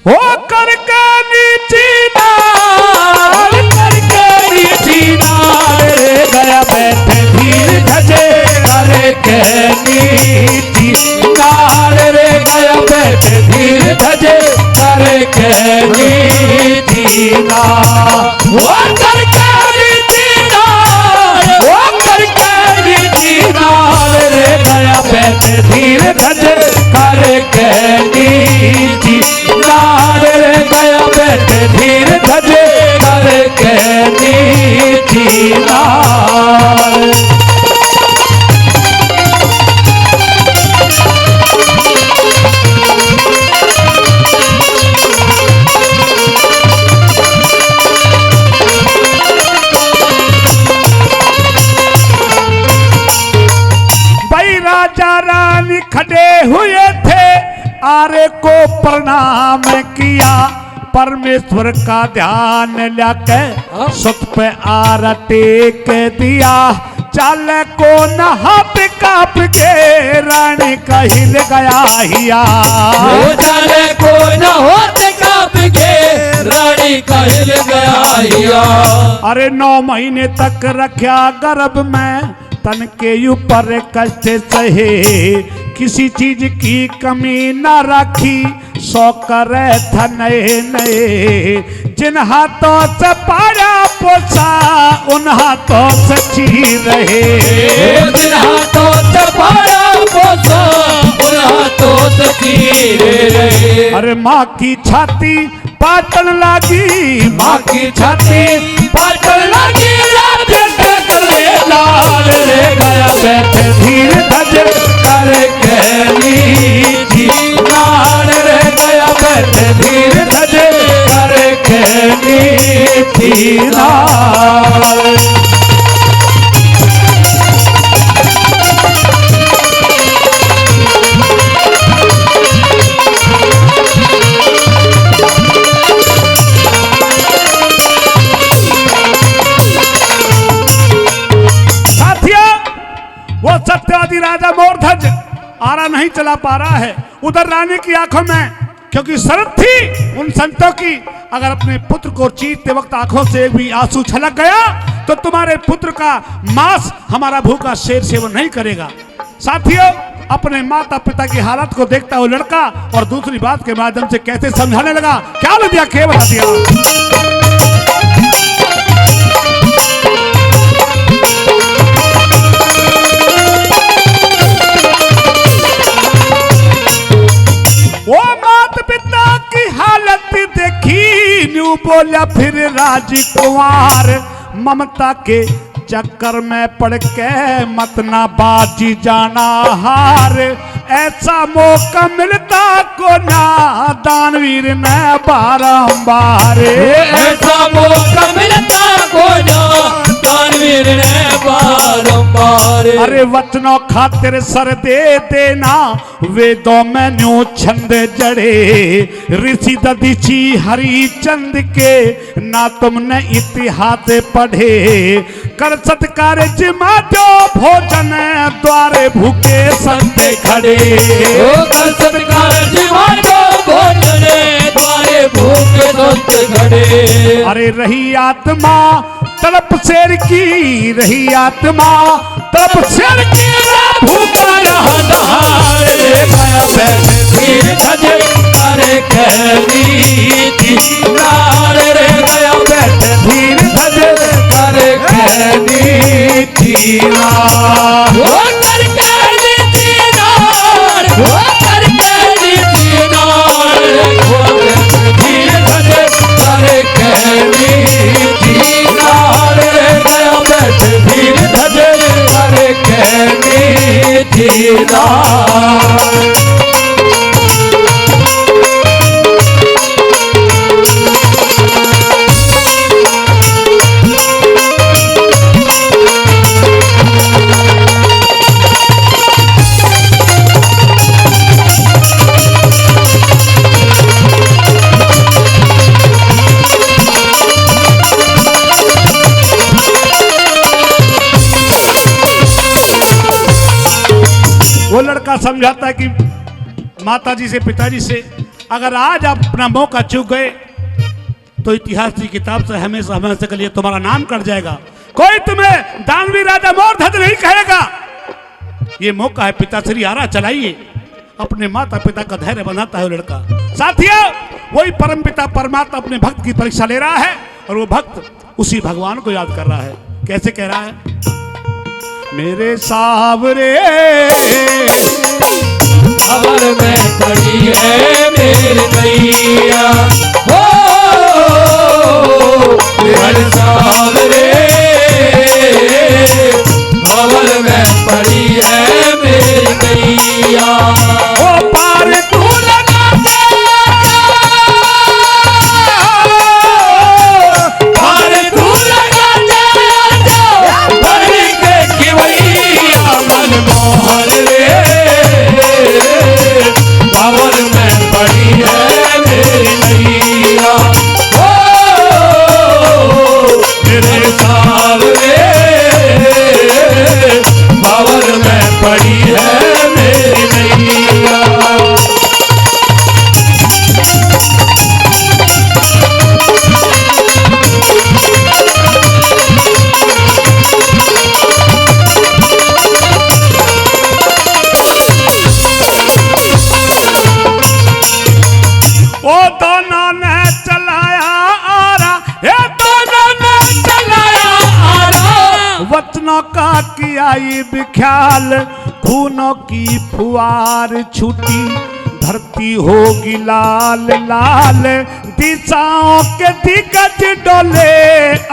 हो करके नीची नार, करके नीची नार रे गया बैठे धीर धजे करके नीची नार रे गया बैठे धीर धजे करके नीची नार, वो करके नीची नार, वो करके नीची नार रे गया बैठे धीर धजे करके नीची नार रे गया बैठे धीर धजे करके नीची नार। राजा रानी खड़े हुए थे, आरे को प्रणाम किया, परमेश्वर का ध्यान लाके सुत पे आरा टेक दिया, चल को न हाथ काप के रानी का हिल गया हिया, चल को न हाथ काप के रानी का हिल गया हिया। अरे 9 महीने तक रखा गर्भ में, तन के ऊपर कष्ट सहे, किसी चीज की कमी न रखी, 100 करे था नए नए, जिन हाथों से पाया पोसा उन हाथों से ची रहे, जिन हाथों से पाया पोसा उन हाथों से ची रहे। अरे माँ की छाती पाटन लगी, माँ की छाती पाटन लगी, लाल रे गया बैठे धीर धज करके नीची नार रे गया बैठे धीर धज करके नीची नार। वो सत्यवादी राजा मोरध्वज आरा नहीं चला पा रहा है। उधर रानी की आंखों में क्योंकि शरत थी उन संतों की, अगर अपने पुत्र को चीरते वक्त आंखों से भी आंसू छलक गया तो तुम्हारे पुत्र का मांस हमारा भूखा शेर सेवन नहीं करेगा। साथियों, अपने माता पिता की हालत को देखता हुआ लड़का और दूसरी बात के माध्यम से कैसे समझाने लगा, क्या ले दिया, क्या बता दिया। वो माता पिता की हालत देखी, न्यू बोला फिर राजकुमार, ममता के चक्कर में पड़ के मत ना बाजी जाना हार, ऐसा मौका मिलता को ना दानवीर ने बारंबार, ऐसा मौका मिलता को ना दानवीर ने बारंबार। अरे वचनों खातिर सर दे देना, वेदों में न्यू छंद जड़े, ऋषि दधीची हरिचंद के ना तुमने इतिहास पढ़े, कर सत्कार जिमा जो भोजन द्वारे भूखे संत खड़े, कर सत्कार जिमा जो भोजन द्वारे भूखे संत खड़े। अरे रही आत्मा तड़प शेर की, रही आत्मा तड़प शेर की, भूखा रहा नहार रे गया बैठे धीर धजे करके नीची नार रे गया बैठे धीर धजे करके नीची नार, वो करके नीची नार, वो करके नीची नार, धीर धजे करके नीची नार रे गया बैठे धीर धजे करके नीची नार। वो लड़का समझाता है कि माताजी से, पिताजी से, अगर आज आप अपना मौका चूक गए तो इतिहास की किताब से हमेशा हमेशा के लिए तुम्हारा नाम कट जाएगा। कोई तुम्हें दानवी राजा मोरध्वज नहीं कहेगा। ये मौका है, पिताश्री आरा चलाइए। अपने माता पिता का धैर्य बनाता है वो लड़का। साथियों, वही परम पिता परमात्मा अपने भक्त की परीक्षा ले रहा है और वो भक्त उसी भगवान को याद कर रहा है। कैसे कह रहा है? मेरे सावरे खबर में पड़ी है मेरे नैया, हो मेरे सावरे खबर में पड़ी है मेरी नैया। ओ पार तू लगा दे, पार तू लगा दे, बड़ी के खिवैया मनमोहन रे, खबर में पड़ी है मेरी नैया, हो मेरे सावरे खबर में पड़ी है मेरी नैया। ओ दोनों ने चलाया आरा, ये दोनों ने चलाया आरा, वचनों का किया ये विख्याल, खूनों की फुहार छूटी, धरती होगी लाल लाल, दिशाओं के दिग्गज डोले,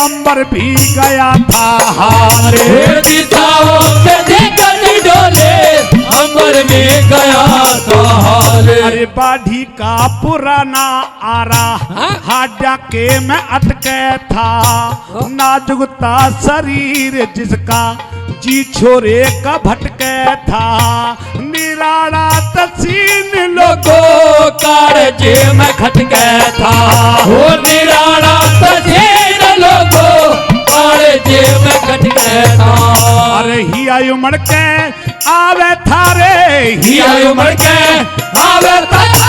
अंबर भी गया था हारे, दिशाओं के दिग्गज डोले, अंबर में गया था हारे। अरे बाढ़ी का पुराना आरा हाडा के में अटके था, नाजुकता शरीर जिसका जी छोरे का भटके था, निराड़ा तसीन लोगों कारजे में खटके था, वो निराड़ा तसीन लोगों कारजे में खटके था। अरे ही आयु मड़ के आवे थारे, ही आयु मड़ के आवे थारे,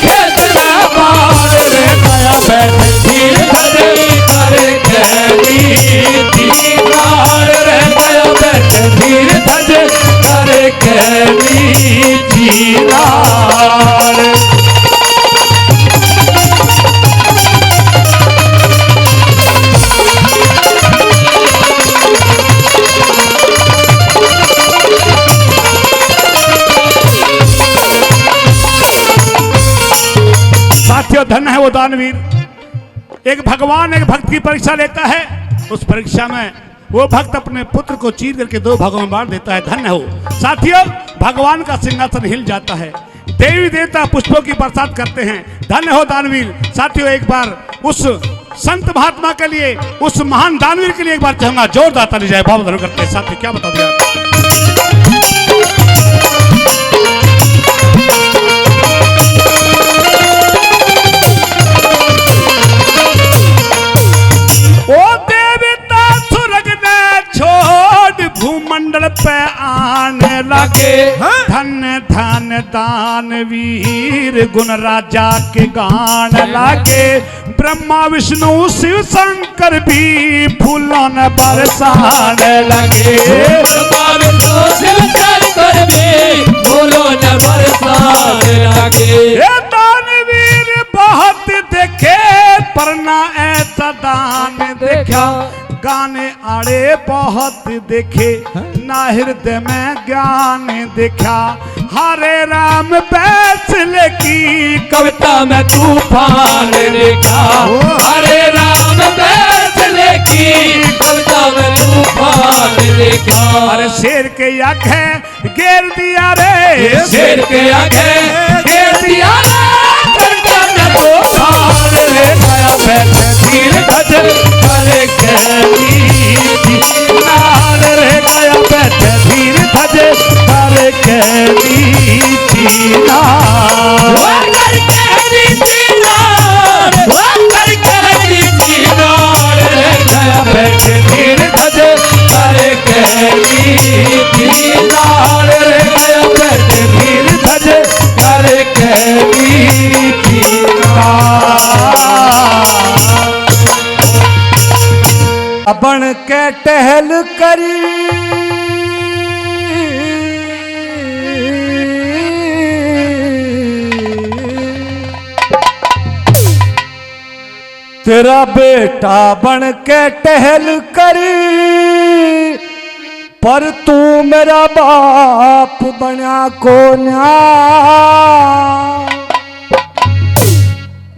खेत में बार रे गया बैठे धीर धरे करे खेली दीवार रे गया बैठे धीर धरे करे खेली दीवार। साथियों, धन है वो दानवीर। एक भगवान एक भक्त की परीक्षा लेता है, उस परीक्षा में वो भक्त अपने पुत्र को चीर करके दो भागों में बांट देता है। धन्य हो साथियों, भगवान का सिंहासन हिल जाता है, देवी देवता पुष्पों की बरसात करते हैं। धन्य हो दानवीर। साथियों, एक बार उस संत महात्मा के लिए, उस महान दानवीर के लिए एक बार चाहूंगा जोरदार ताली जाए। भाव धन करते हैं साथियों, क्या बता दिया। ओ देवता सुरग ने छोड़ भूमंडल पे आने लगे, धन धन दानवीर गुण राजा के गान लागे, ब्रह्मा विष्णु शिव शंकर भी फूलों ने बरसाने लगे, ब्रह्मा विष्णु शिव शंकर भी फूलों ने बरसाने लगे। ये दानवीर बहुत देखे पर ना ऐसा दान देखा, गाने आड़े बहुत देखे ना हृदय में ज्ञान देखा, हरे राम फैसले की कविता में तूफान देखा, हरे राम फैसले की कविता में तूफान देखा। अरे शेर के आगे घेर दिया रे, शेर के आगे घेर दिया रे, बैठे धीर धजर करे कहनी नाल रे गया, बैठे धीर धजे करे कहनी नाल कर कहनी नाल कर कहनी नाल रे गया, बैठे धीर धजे करे कहनी नाल रे गया, के टहल करी तेरा बेटा बन के टहल करी पर तू मेरा बाप बना को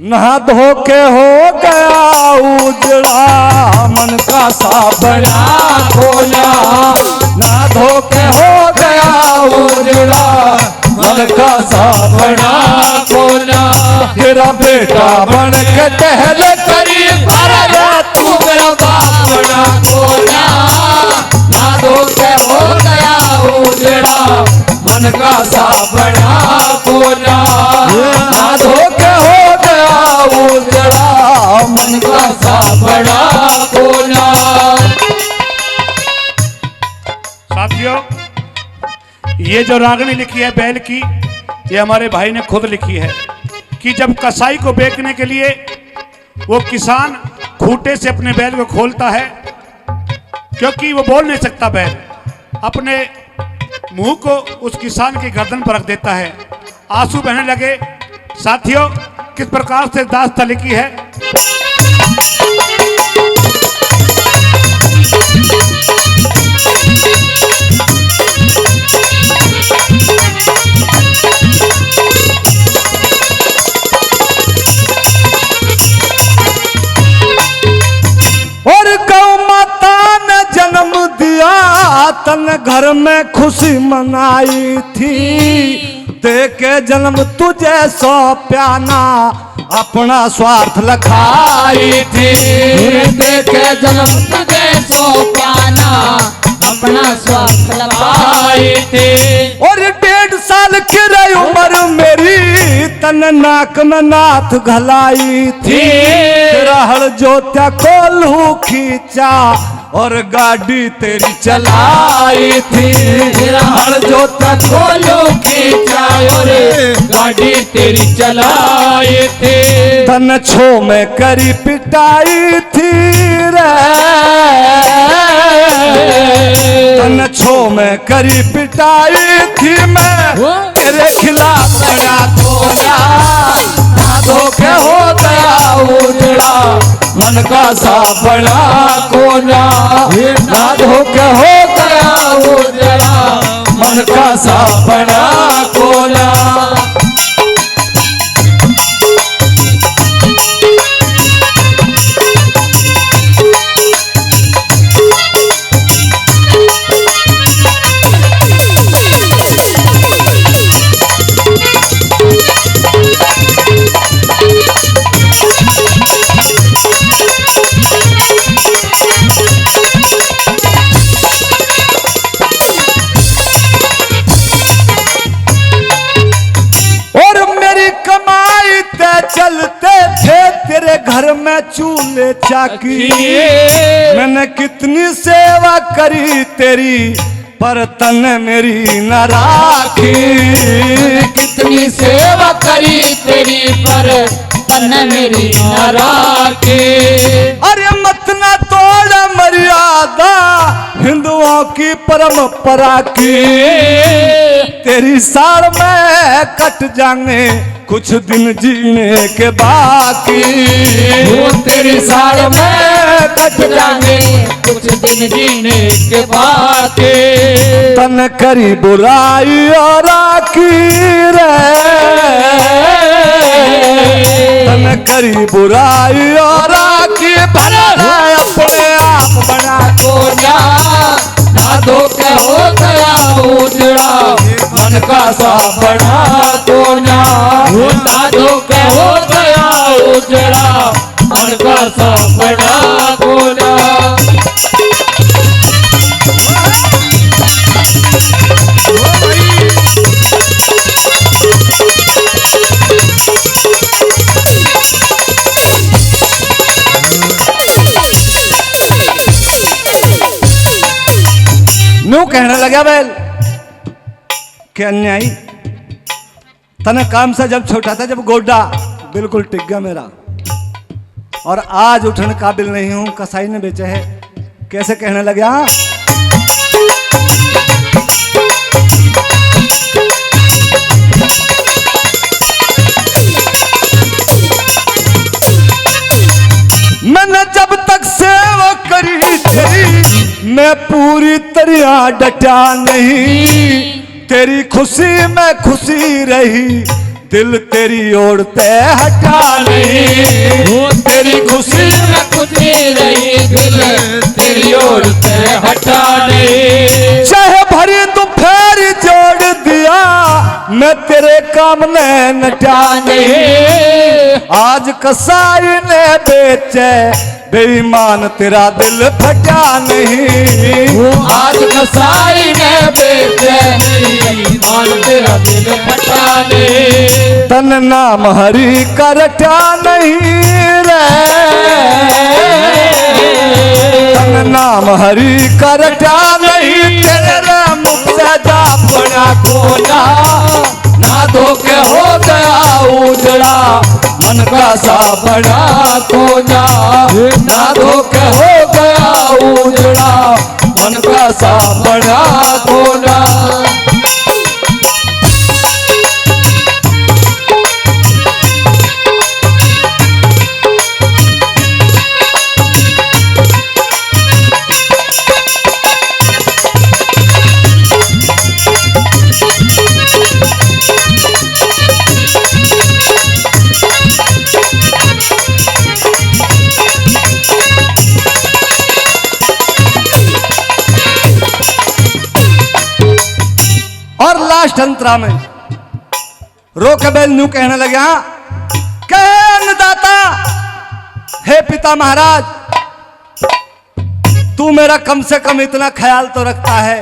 नहा धो के हो गया उजड़ा मन का सा बना को नहा धो के हो गया उजड़ा मन का सा बना को तेरा बेटा बन के टहल करी पर तू मेरा बाप बना को नहा धो के हो गया उजड़ा मन का सा बना को नहा धो के हो गया उजड़ा मन का सा बना को साथियों, ये जो रागनी लिखी है बैल की, ये हमारे भाई ने खुद लिखी है कि जब कसाई को बेचने के लिए वो किसान खूंटे से अपने बैल को खोलता है, क्योंकि वो बोल नहीं सकता बैल, अपने मुंह को उस किसान की गर्दन पर रख देता है। आंसू बहने लगे। साथियों, किस प्रकार से दास्तां लिखी है। और गौ माता ने जन्म दिया तन घर में खुशी मनाई थी दे के जन्म तुझे सौंप्याना अपना स्वार्थ लखाई थी दे के जन्म तुझे सौंप्याना अपना स्वार्थ लखाई थी। और 1.5 साल की रही उम्र मेरी तन नाक में नाथ घलाई थी तेरा हर जोत्या कोल्हू खींचा और गाड़ी तेरी चलाई थी तेरा हर जोता खोलो खींचा और गाड़ी तेरी चलाई थी। तन छो में करी पिटाई थी रे तन छो में करी पिटाई थी मैं तेरे खिलाफ लगा तोड़ा ना धोखे हो गया उजड़ा मन का सा बड़ा कोना ना धोखे हो गया उजड़ा मन का सा बड़ा कोना। चलते थे तेरे घर में चूल्हे चाकी मैंने कितनी सेवा करी तेरी पर तन मेरी न राखी कितनी सेवा करी तेरी पर तन मेरी न राखी। अरे मत ना तोड़ मर्यादा हिंदुओं की परंपरा की तेरी साल में कट जाएंगे कुछ दिन जीने के बाकी वो तेरी साल में कट जाएंगे कुछ दिन जीने के बाकी। तन करी बुराई और आकी रे तन करी बुराई और आकी भरा अपने आप बना को ना धोखे हो गया उजड़ा मन का सा बड़ा को ना धोखे हो गया उजड़ा मन का सा बड़ा को ना। न्यू कहने लगा बैल कि अन्यायी तने काम से जब छोटा था जब गोड्डा बिल्कुल टिक गया मेरा और आज उठने काबिल नहीं हूं कसाई ने बेचे है कैसे कहने लगे? हाँ, मैंने जब तक सेवा करी थी मैं पूरी तरह डटा नहीं, तेरी खुशी में खुशी रही, दिल तेरी ओर ते हटा नहीं। वो तेरी खुशी में खुशी रही, दिल तेरी ओर से हटा नहीं। चाहे भरी तू फेर जोड़ दिया मैं तेरे काम में नटा नहीं। आज कसाई ने बेचे बेईमान तेरा दिल फटा नहीं। वो आज कसाई ने बेचे बेईमान तेरा दिल फटा नहीं। तन नाम हरि का रटा नहीं रे, तन नाम हरि का रटा नहीं। तेरे मुख से जा बना कोना ना धोखे हो गया उजड़ा, मन का सा बना कोना ना धोखे हो गया उजड़ा, मन का सा बना कोना। और लास्ट अंतरा में रोकेबेल न्यू कहने लगे, हाँ, कहे अन्नदाता, हे पिता महाराज, तू मेरा कम से कम इतना ख्याल तो रखता है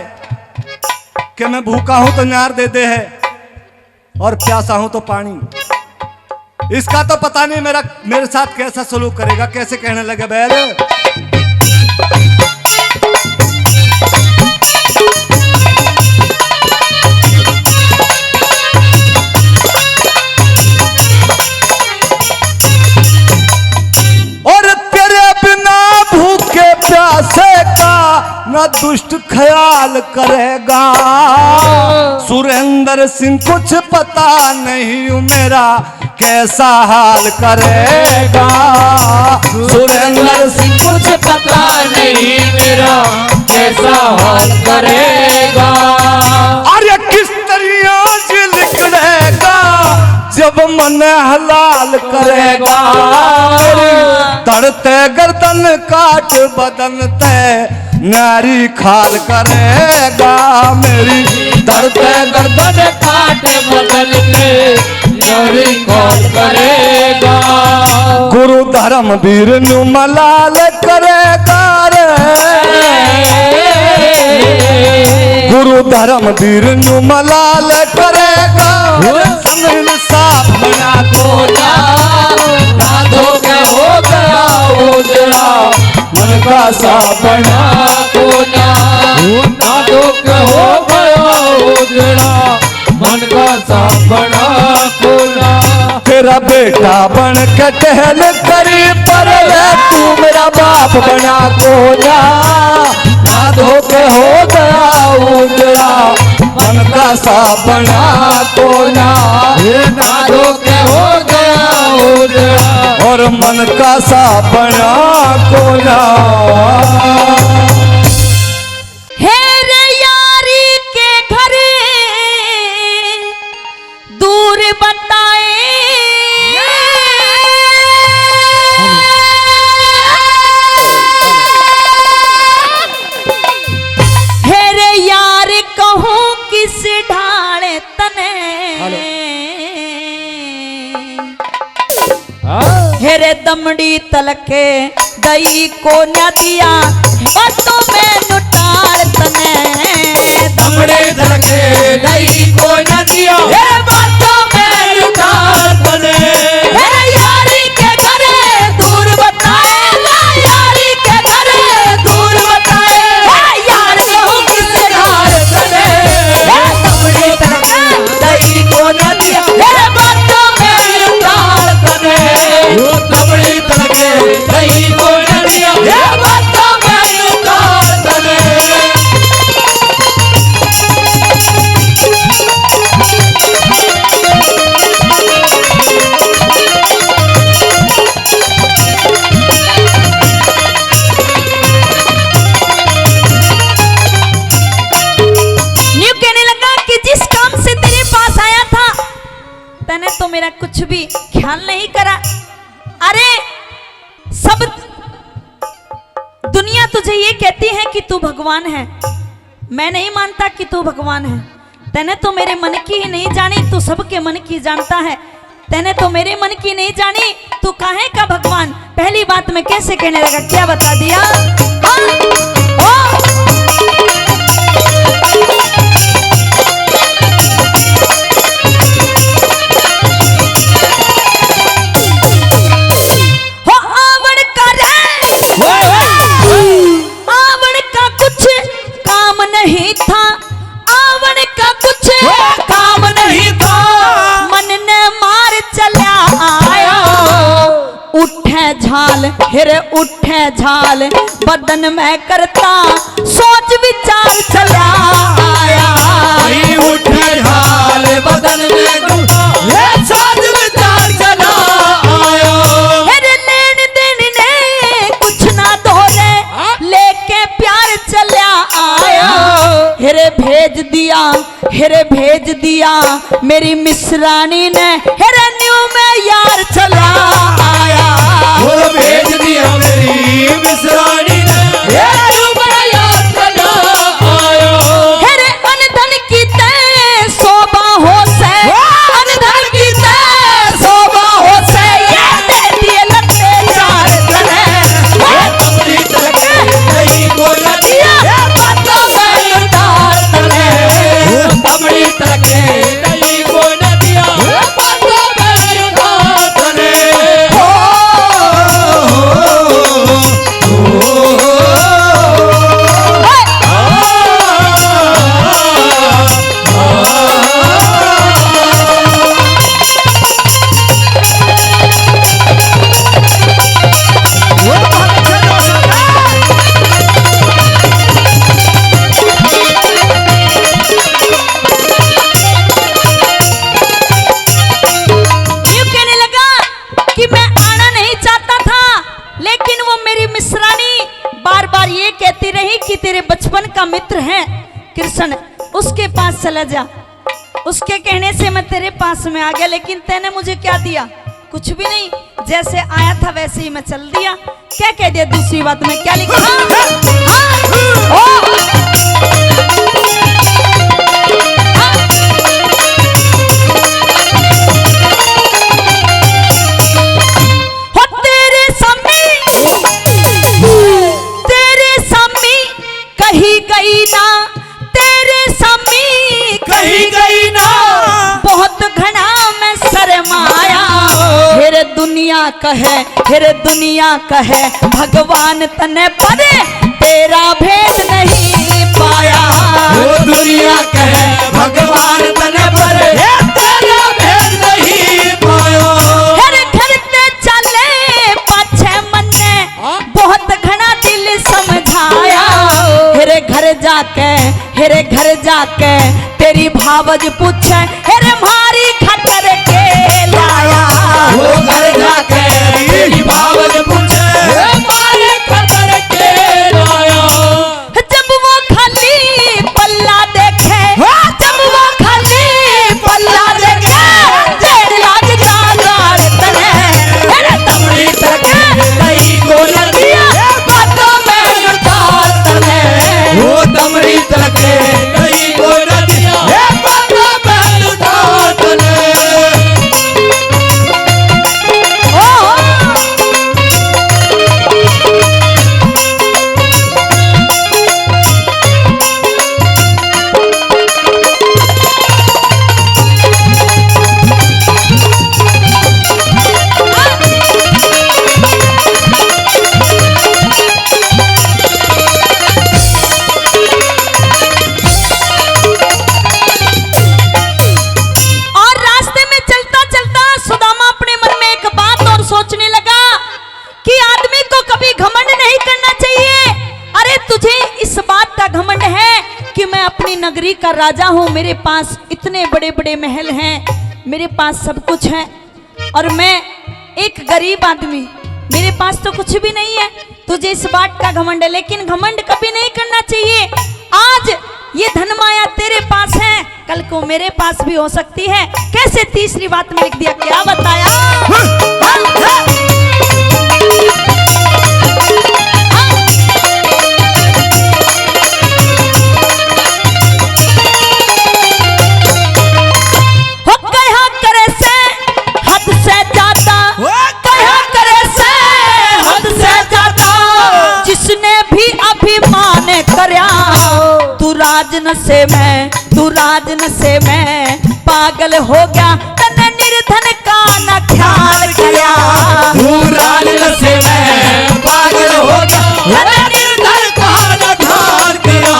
कि मैं भूखा हूं तो न्यार दे दे है और प्यासा हूं तो पानी। इसका तो पता नहीं मेरे साथ कैसा सलूक करेगा। कैसे कहने लगे बैल? न दुष्ट ख्याल करेगा, सुरेंद्र सिंह कुछ पता नहीं मेरा कैसा हाल करेगा। सुरेंद्र सिंह कुछ पता नहीं मेरा कैसा हाल करेगा। अरे किस तरह आज निकलेगा जब मन हलाल करेगा। तड़ते गर्दन काट बदन ते नारी खाल करेगा। मेरी दर्दे गर्दन काट बदल के नारी खाल करेगा। गुरु धर्मवीर नु मलाल करेगा रे, गुरु धर्मवीर नु मलाल करेगा। समझ साफ बना कोना ना धोखे हो गया उजड़ा, मन का सा बना कोना ना धोखे हो गया उजड़ा, मन का सा बना कोना। तेरा बेटा बन के टहल करी पर तू मेरा बाप बना कोना ना धोखे हो गया उजड़ा, मन का सा बना कोना ना धोखे हो गया उजड़ा, और मन का सा बना कोना। हेरे यारी के घर दूर बताए, हेरे यार कहूँ किस ढाले तने, हेरे दमड़ी तलके दई को न दिया बातों में नुटार तने। दमड़े धड़के दई को न दिया बातों में लुटार तने। यारी के घरे दूर बताए, यारी के घरे दूर बताए, यार कहूँ किस ढाल तने। दमड़े धड़के दई को न दिया बातों में लुटार तने। दमड़े धड़के दई को न दिया बातों में लुटार मेरा कुछ भी ख्याल नहीं करा। अरे सब दुनिया तुझे ये कहती है कि तू भगवान है, मैं नहीं मानता कि तू भगवान है। तैने तो मेरे मन की ही नहीं जानी, तू सबके मन की जानता है। तैने तो मेरे मन की नहीं जानी, तू काहे का भगवान। पहली बात मैं कैसे कहने लगा, क्या बता दिया। आवड़ का कुछ काम नहीं था, आवड़ का कुछ काम नहीं था, मन ने मार चला आया। उठे झाल हिरे उठे झाल, बदन में करता सोच विचार चला आया। उठे झाल बदन में करता सोच विचार चला आया। हिरे लेन देन ने कुछ ना धोले, लेके प्यार चला आया। हिरे भेज दिया मेरी मिसरानी ने, हिरे न्यू में यार चला आया। वो भेज दिया मेरी मिसरानी ने, न्यू में यार चला आया। हिरे अनधन की तय शोभा हो से, अनधन की तय शोभा हो से, ये दे दिए लत्ते चार तने। अपनी तलके नहीं को न दिया, बातों में लुटार तने। अपनी तलके नहीं को न दिया, बातों में लुटार तने। यूं कहने लगा कि मैं आना नहीं चाहता था, लेकिन वो मेरी मिसरानी बार बार ये कहती रही कि तेरे बचपन का मित्र है कृष्ण, उसके पास चला जा। उसके कहने से मैं तेरे पास में आ गया, लेकिन तैने मुझे क्या दिया, कुछ भी नहीं। जैसे आया था वैसे ही मैं चल दिया। क्या कह दिया दूसरी बात में, क्या लिखा। तेरे सामी कही गई ना, तेरे सामी कही गई ना, बहुत घना में शर्माया। फिर दुनिया कहे भगवान तने परे, तेरा भेद नहीं पाया। वो दुनिया कहे भगवान तने परे, तेरा भेद नहीं पाया। हर घर ते चले पाछे मन ने, बहुत घना दिल समझाया। हेरे घर जाके तेरी भावज पूछे, हेरे मारी खतर के लाया। वो घर जाके तेरी भावज पूछे, मारे खतर के लाया। जब वो खाली पल्ला देखे, जब वो खाली पल्ला देखे, जेड़ लाग जागाड़ तने। हेरे तमड़ी तके कहीं को न दिया, बातों में लुटा तने। वो तमड़ी तके कहीं को न दिया, बातों में लुटा तने। नगरी का राजा हूँ, मेरे पास इतने बड़े बड़े महल हैं, मेरे पास सब कुछ है, और मैं एक गरीब आदमी, मेरे पास तो कुछ भी नहीं है। तुझे इस बात का घमंड है, लेकिन घमंड कभी नहीं करना चाहिए। आज ये धन माया तेरे पास है, कल को मेरे पास भी हो सकती है। कैसे तीसरी बात में लिख दिया, क्या बताया? तू राजन से मैं पागल हो गया, तने निर्धन का न ख्याल किया। तू राजन से मैं पागल हो गया, तने निर्धन का न ख्याल किया।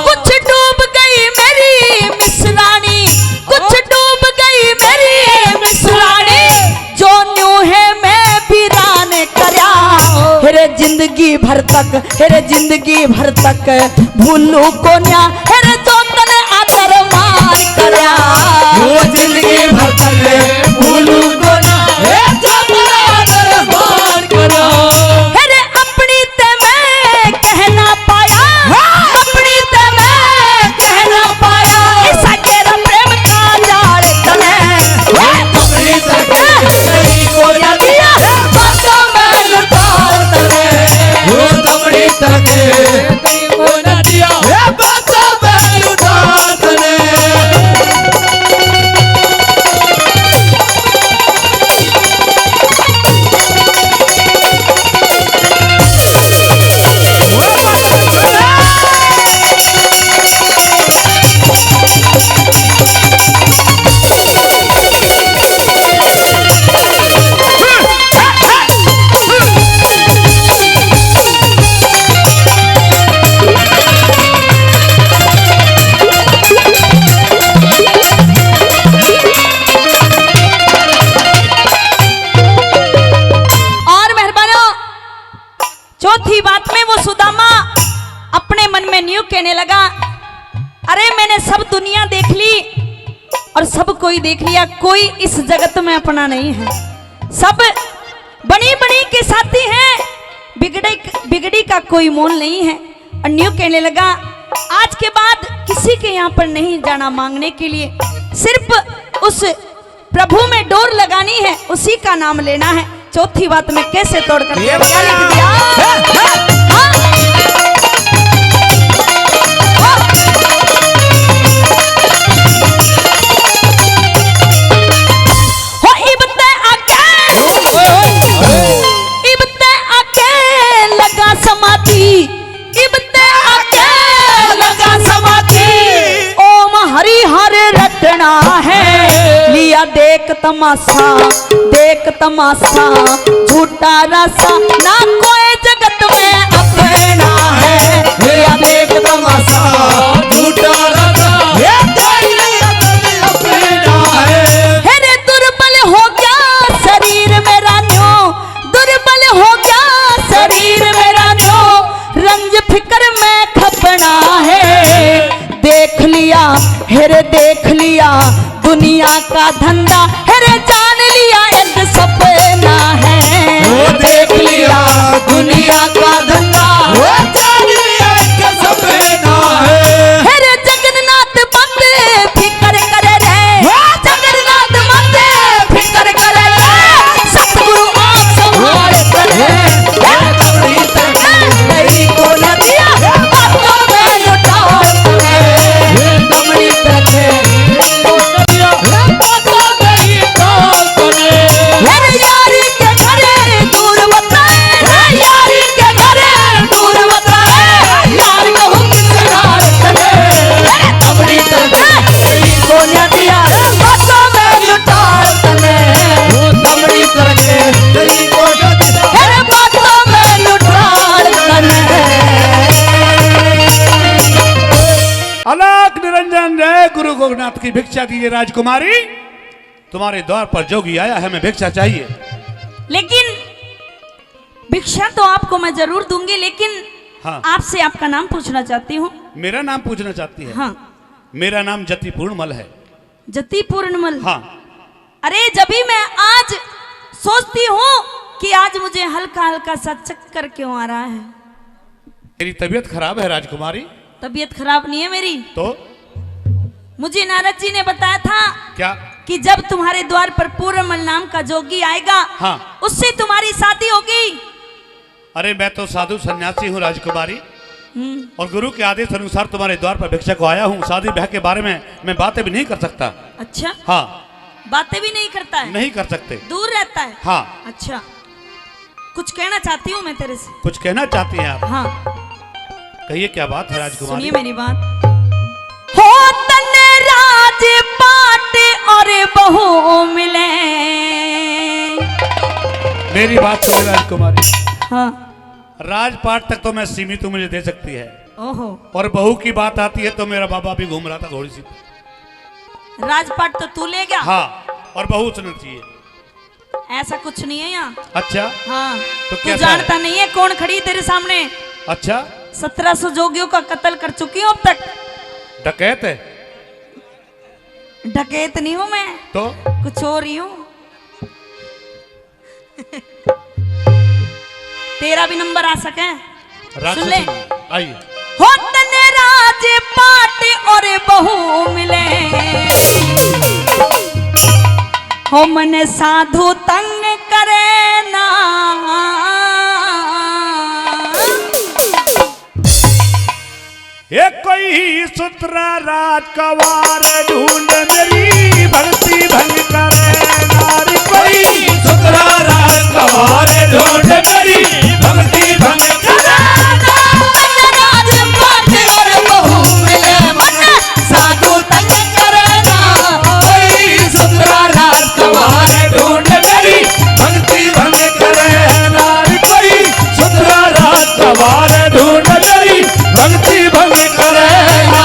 कुछ डूब गई मेरी मिसरानी, कुछ डूब गई मेरी मिसरानी, जो न्यू है मैं वीरान करया। हेरे जिंदगी भर तक, हेरे जिंदगी भर तक भूलू को न्या, हेरे जो तने आदर मान करया। वो जिंदगी भर तक भूलू को न्या, हेरे जो तने आदर मान करया। हेरे अपनी ते मैं कहना पाया, अपनी ते मैं कहना पाया। ऐसा केरा प्रेम का जाल तने, अपनी तक सही को न दिया, बातों में लुटा तने। वो अपनी तक सही को न दिया, बातों में लुटा तने। चौथी बात में वो सुदामा अपने मन में न्यू कहने लगा, अरे मैंने सब दुनिया देख ली और सब कोई देख लिया, कोई इस जगत में अपना नहीं है। सब बनी बनी के साथी हैं, बिगड़ी का कोई मोल नहीं है। और न्यू कहने लगा, आज के बाद किसी के यहाँ पर नहीं जाना मांगने के लिए, सिर्फ उस प्रभु में डोर लगानी है, उसी का नाम लेना है। चौथी बात में कैसे तोड़ कर क्या लिख दिया? इबते आके लगा समाधि, इबते आके लगा समाधि। ओम हरि हर रटना है, लिया देख तमाशा, देख तमाशा झूठा रासा, ना कोई जगत में अपना है। लिया देख तमाशा झूठा रासा, ये कोई जगत में अपना है। हेरे दुर्बल हो गया शरीर मेरा न्यो, दुर्बल हो गया शरीर मेरा न्यो, रंज फिक्र में खपना है। देख लिया, हेरे देख लिया दुनिया का धंधा, हेरे जान लिया एक सपना है। वो देख लिया दुनिया का धंधा, वो जान लिया एक सपना है। हेरे जगन्नाथ बंद फिक्र करे रे, जगन्नाथ बंद फिक्र करे रे, सतगुरु आप संभाल करे। अपनी तक नहीं को न दिया, बातों में लुटा करे। अपनी तक बातों में ही डाल तने। हेरे यारी के घरे दूर बताए, यारी के घरे दूर बताए, यार कहूँ किस रात तने। अपनी तक नहीं को न दिया, बातों में लुटा तने। अपनी तक सही को न दिया। हेरे बातों में लुटा तने। अलग निरंजन जय गुरु गोरखनाथ की भिक्षा दीजिए राजकुमारी, तुम्हारे द्वार पर जोगी आया है, हमें भिक्षा चाहिए। लेकिन भिक्षा तो आपको मैं जरूर दूंगी, लेकिन हाँ। आपसे आपका नाम पूछना चाहती हूँ। मेरा नाम पूछना चाहती है? हाँ। मेरा नाम जति पूर्णमल है। जति पूर्णमल? हाँ। अरे जब भी मैं आज सोचती हूँ कि आज मुझे हल्का हल्का सा चक्कर क्यों आ रहा है। मेरी तबीयत खराब है राजकुमारी। तबीयत खराब नहीं है मेरी, तो मुझे नारद जी ने बताया था क्या? कि जब तुम्हारे द्वार पर पूर्णमल नाम का जोगी आएगा, हाँ। उससे तुम्हारी शादी होगी। अरे मैं तो साधु सन्यासी हूँ राजकुमारी, और गुरु के आदेश अनुसार तुम्हारे द्वार पर भिक्षा को आया हूँ। शादी ब्याह के बारे में मैं बातें भी नहीं कर सकता। अच्छा, हाँ, बातें भी नहीं करता है? नहीं कर सकते। दूर रहता है? हाँ। अच्छा, कुछ कहना चाहती हूँ मैं तेरे से। कुछ कहना चाहती हैं आप? हाँ, कहिए, क्या बात है राजकुमारी? सुनिए मेरी बात। हो तने राज पाट और बहू मिले। मेरी बात सुनिए राजकुमारी, हाँ। राजपाट तक तो मैं सीमित हूँ, मुझे दे सकती है। ओहो, और बहू की बात आती है तो मेरा बाबा भी घूम रहा था घोड़ी सी। राजपाट तो तू ले गया। हाँ, और बहू सुनना चाहिए। ऐसा कुछ नहीं है यहाँ। अच्छा, हाँ, तो तू कैसा जानता नहीं है कौन खड़ी तेरे सामने? अच्छा, 1700 जोगियों का कत्ल कर चुकी हूँ अब तक। डकैत है? डकैत नहीं हूँ मैं, तो कुछ और ही हूँ। तेरा भी नंबर आ सके, सुन ले। आइए। हो तने राज पाट और बहू मिले, हो मन साधु तंग करे ना। एक कोई सुतरा राजकुमार ढूंढ मेरी भक्ति भंग करे नारी। कोई सुतरा राजकुमार ढूंढ मेरी भक्ति भंग करे। राज पाट और बहू मिले, मन साधु तंग करे ना। कोई सुतरा राजकुमार ढूंढ मेरी भक्ति भंग करे नारी। कोई सुतरा राजकुमार ढूंढ मेरी भक्ति भंग करे ना।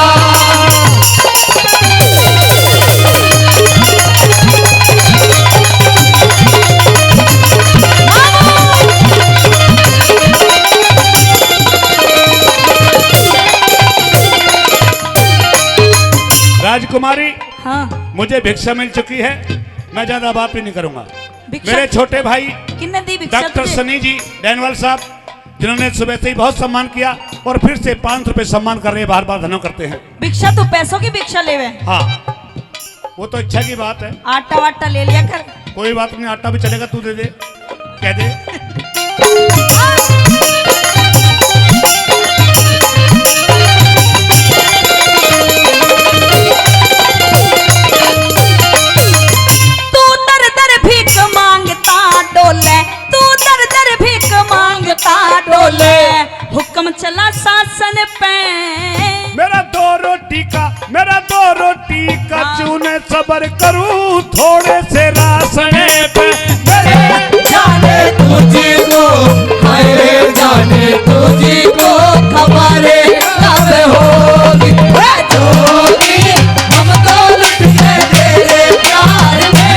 राजकुमारी, हाँ, मुझे भिक्षा मिल चुकी है, मैं ज्यादा बात भी नहीं करूंगा। भिक्षा? मेरे छोटे भाई किन्ने दी भिक्षा डॉक्टर तुझे? सनी जी डैनवाल साहब, जिन्होंने सुबह से ही बहुत सम्मान किया और फिर से 500 रुपए सम्मान कर रहे हैं, बार बार धन्यवाद करते हैं। भिक्षा तो पैसों की भिक्षा लेवे। हाँ, वो तो इच्छा की बात है। आटा वाटा ले लिया कर। कोई बात नहीं, आटा भी चलेगा, तू दे दे, कह दे। तू दर दर भीख मांगता डोले, तू दर दर भीख मांगता डोले, हुक्म चला शासन पे। मेरा दो रोटी का हाँ। चूने सबर करूं थोड़े से रासने पे। मेरे जाने तुझी को, मेरे जाने तुझी को खबर कब होगी। वे जोगी हम तो लुट गए तेरे प्यार में।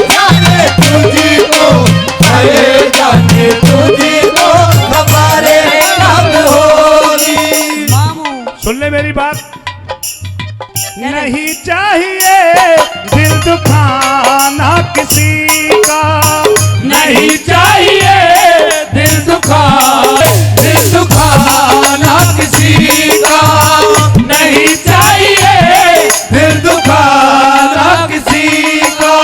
जाने तुझी को, मेरे जाने तुझी को खबर कब होगी। मामू, सुन ले मेरी बात, नहीं चाहिए दिल दुखाना किसी का। नहीं चाहिए दिल दुखाना किसी का। नहीं चाहिए दिल दुखाना किसी का।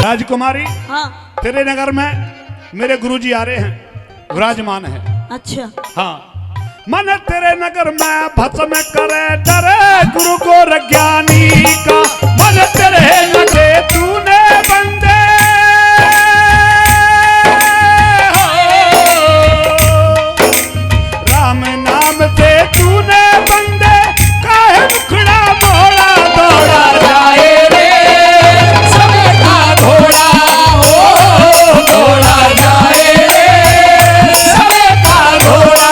राजकुमारी, हाँ, तेरे नगर में मेरे गुरुजी आ रहे हैं, विराजमान है। अच्छा, हाँ, मन तेरे नगर में भस्म करे डरे गुरु गोर ज्ञानी का। मन तेरे नगे तूने बंदे राम नाम से तूने बंदे काहे मुखड़ा मोड़ा दौड़ा जाए रे समय का घोड़ा, हो घोड़ा जाए रे समय का घोड़ा।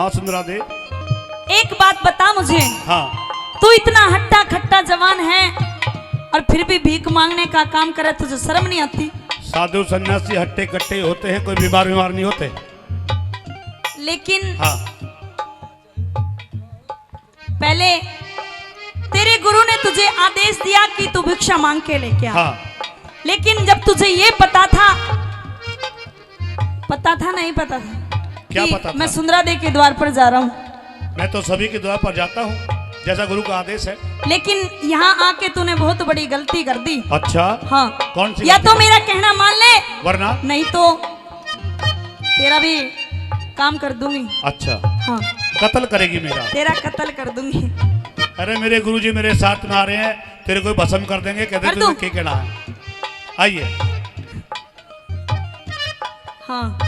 हाँ सुंदरा दे। एक बात बता मुझे, हाँ तू इतना हट्टा खट्टा जवान है और फिर भी भीख मांगने का काम करे, तुझे शर्म नहीं आती? साधु सन्यासी हट्टे कट्टे होते हैं, कोई बीमार नहीं होते। लेकिन हाँ पहले तेरे गुरु ने तुझे आदेश दिया कि तू भिक्षा मांग के लेके आ। हाँ लेकिन जब तुझे ये पता था नहीं पता था क्या कि पता था? मैं सुंदरा दे के द्वार पर जा रहा हूँ। मैं तो सभी के द्वार पर जाता हूँ जैसा गुरु का आदेश है। लेकिन यहाँ आके तूने बहुत बड़ी गलती कर दी। अच्छा हाँ कौन सी या गलती? तो मेरा कहना मान ले, वरना नहीं तो तेरा भी काम कर दूंगी। अच्छा हाँ कत्ल करेगी मेरा? तेरा कत्ल कर दूंगी। अरे मेरे गुरुजी मेरे साथ में आ रहे हैं, तेरे को भस्म कर देंगे। कहते कर तुझे दूं? क्या कहना है? आइए। हाँ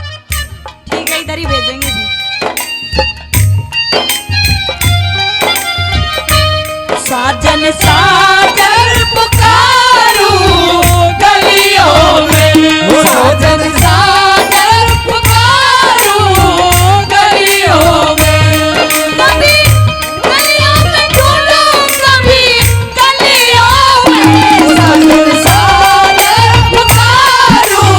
ठीक है, इधर ही भेजेंगे जी। साजन साजन पुकारूं गलियों में, साजन साजन पुकारूं गलियों में, कभी गलियों में ढूंढूं, कभी गलियों में। साजन साजन पुकारूं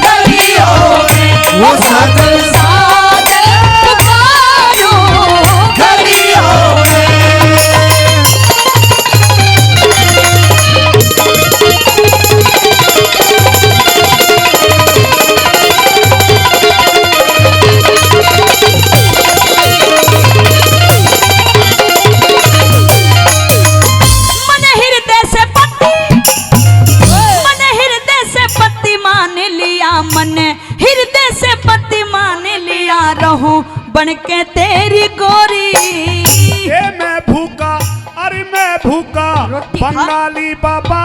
गलियों में, वो साजन साजन पुकारूं गलियों में। मन हृदय से पति मान लिया, मन हृदय से पति मान लिया, रहूं बन के तेरी गोरी। ये मैं भूखा, अरे मैं भूखा रोटी खा। बंगाली बाबा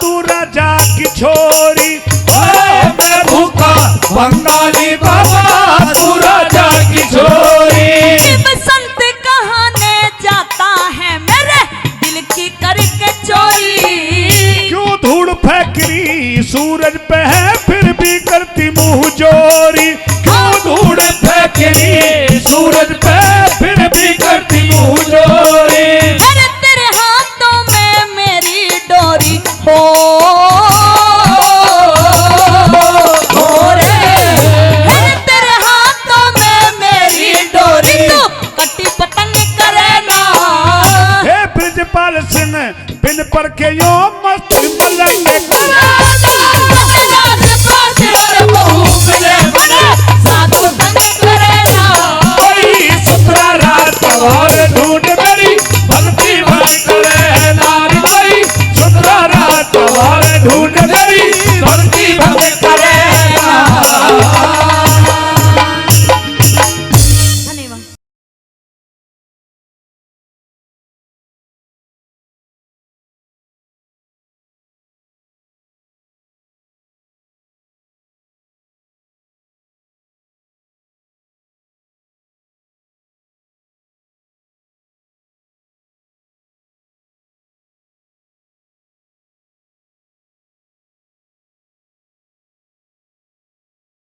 तू राजा की छोरी। ओए मैं भूखा बंगाली बाबा तू राजा की छोरी। कि बसंत कहाने जाता है मेरे दिल की करके चोरी। क्यों धूड़ फेंकरी सूरज पे है फिर भी करती मुंह जोरी। क्यों धूड़ फेंकरी सूरज पे फिर भी करती मुंह जोरी। अरे तेरे हाथों में मेरी डोरी हो रे। अरे तेरे हाथों में मेरी डोरी, तू कटी पतंग करे ना। हे ब्रजपाल सिंह बिन पर के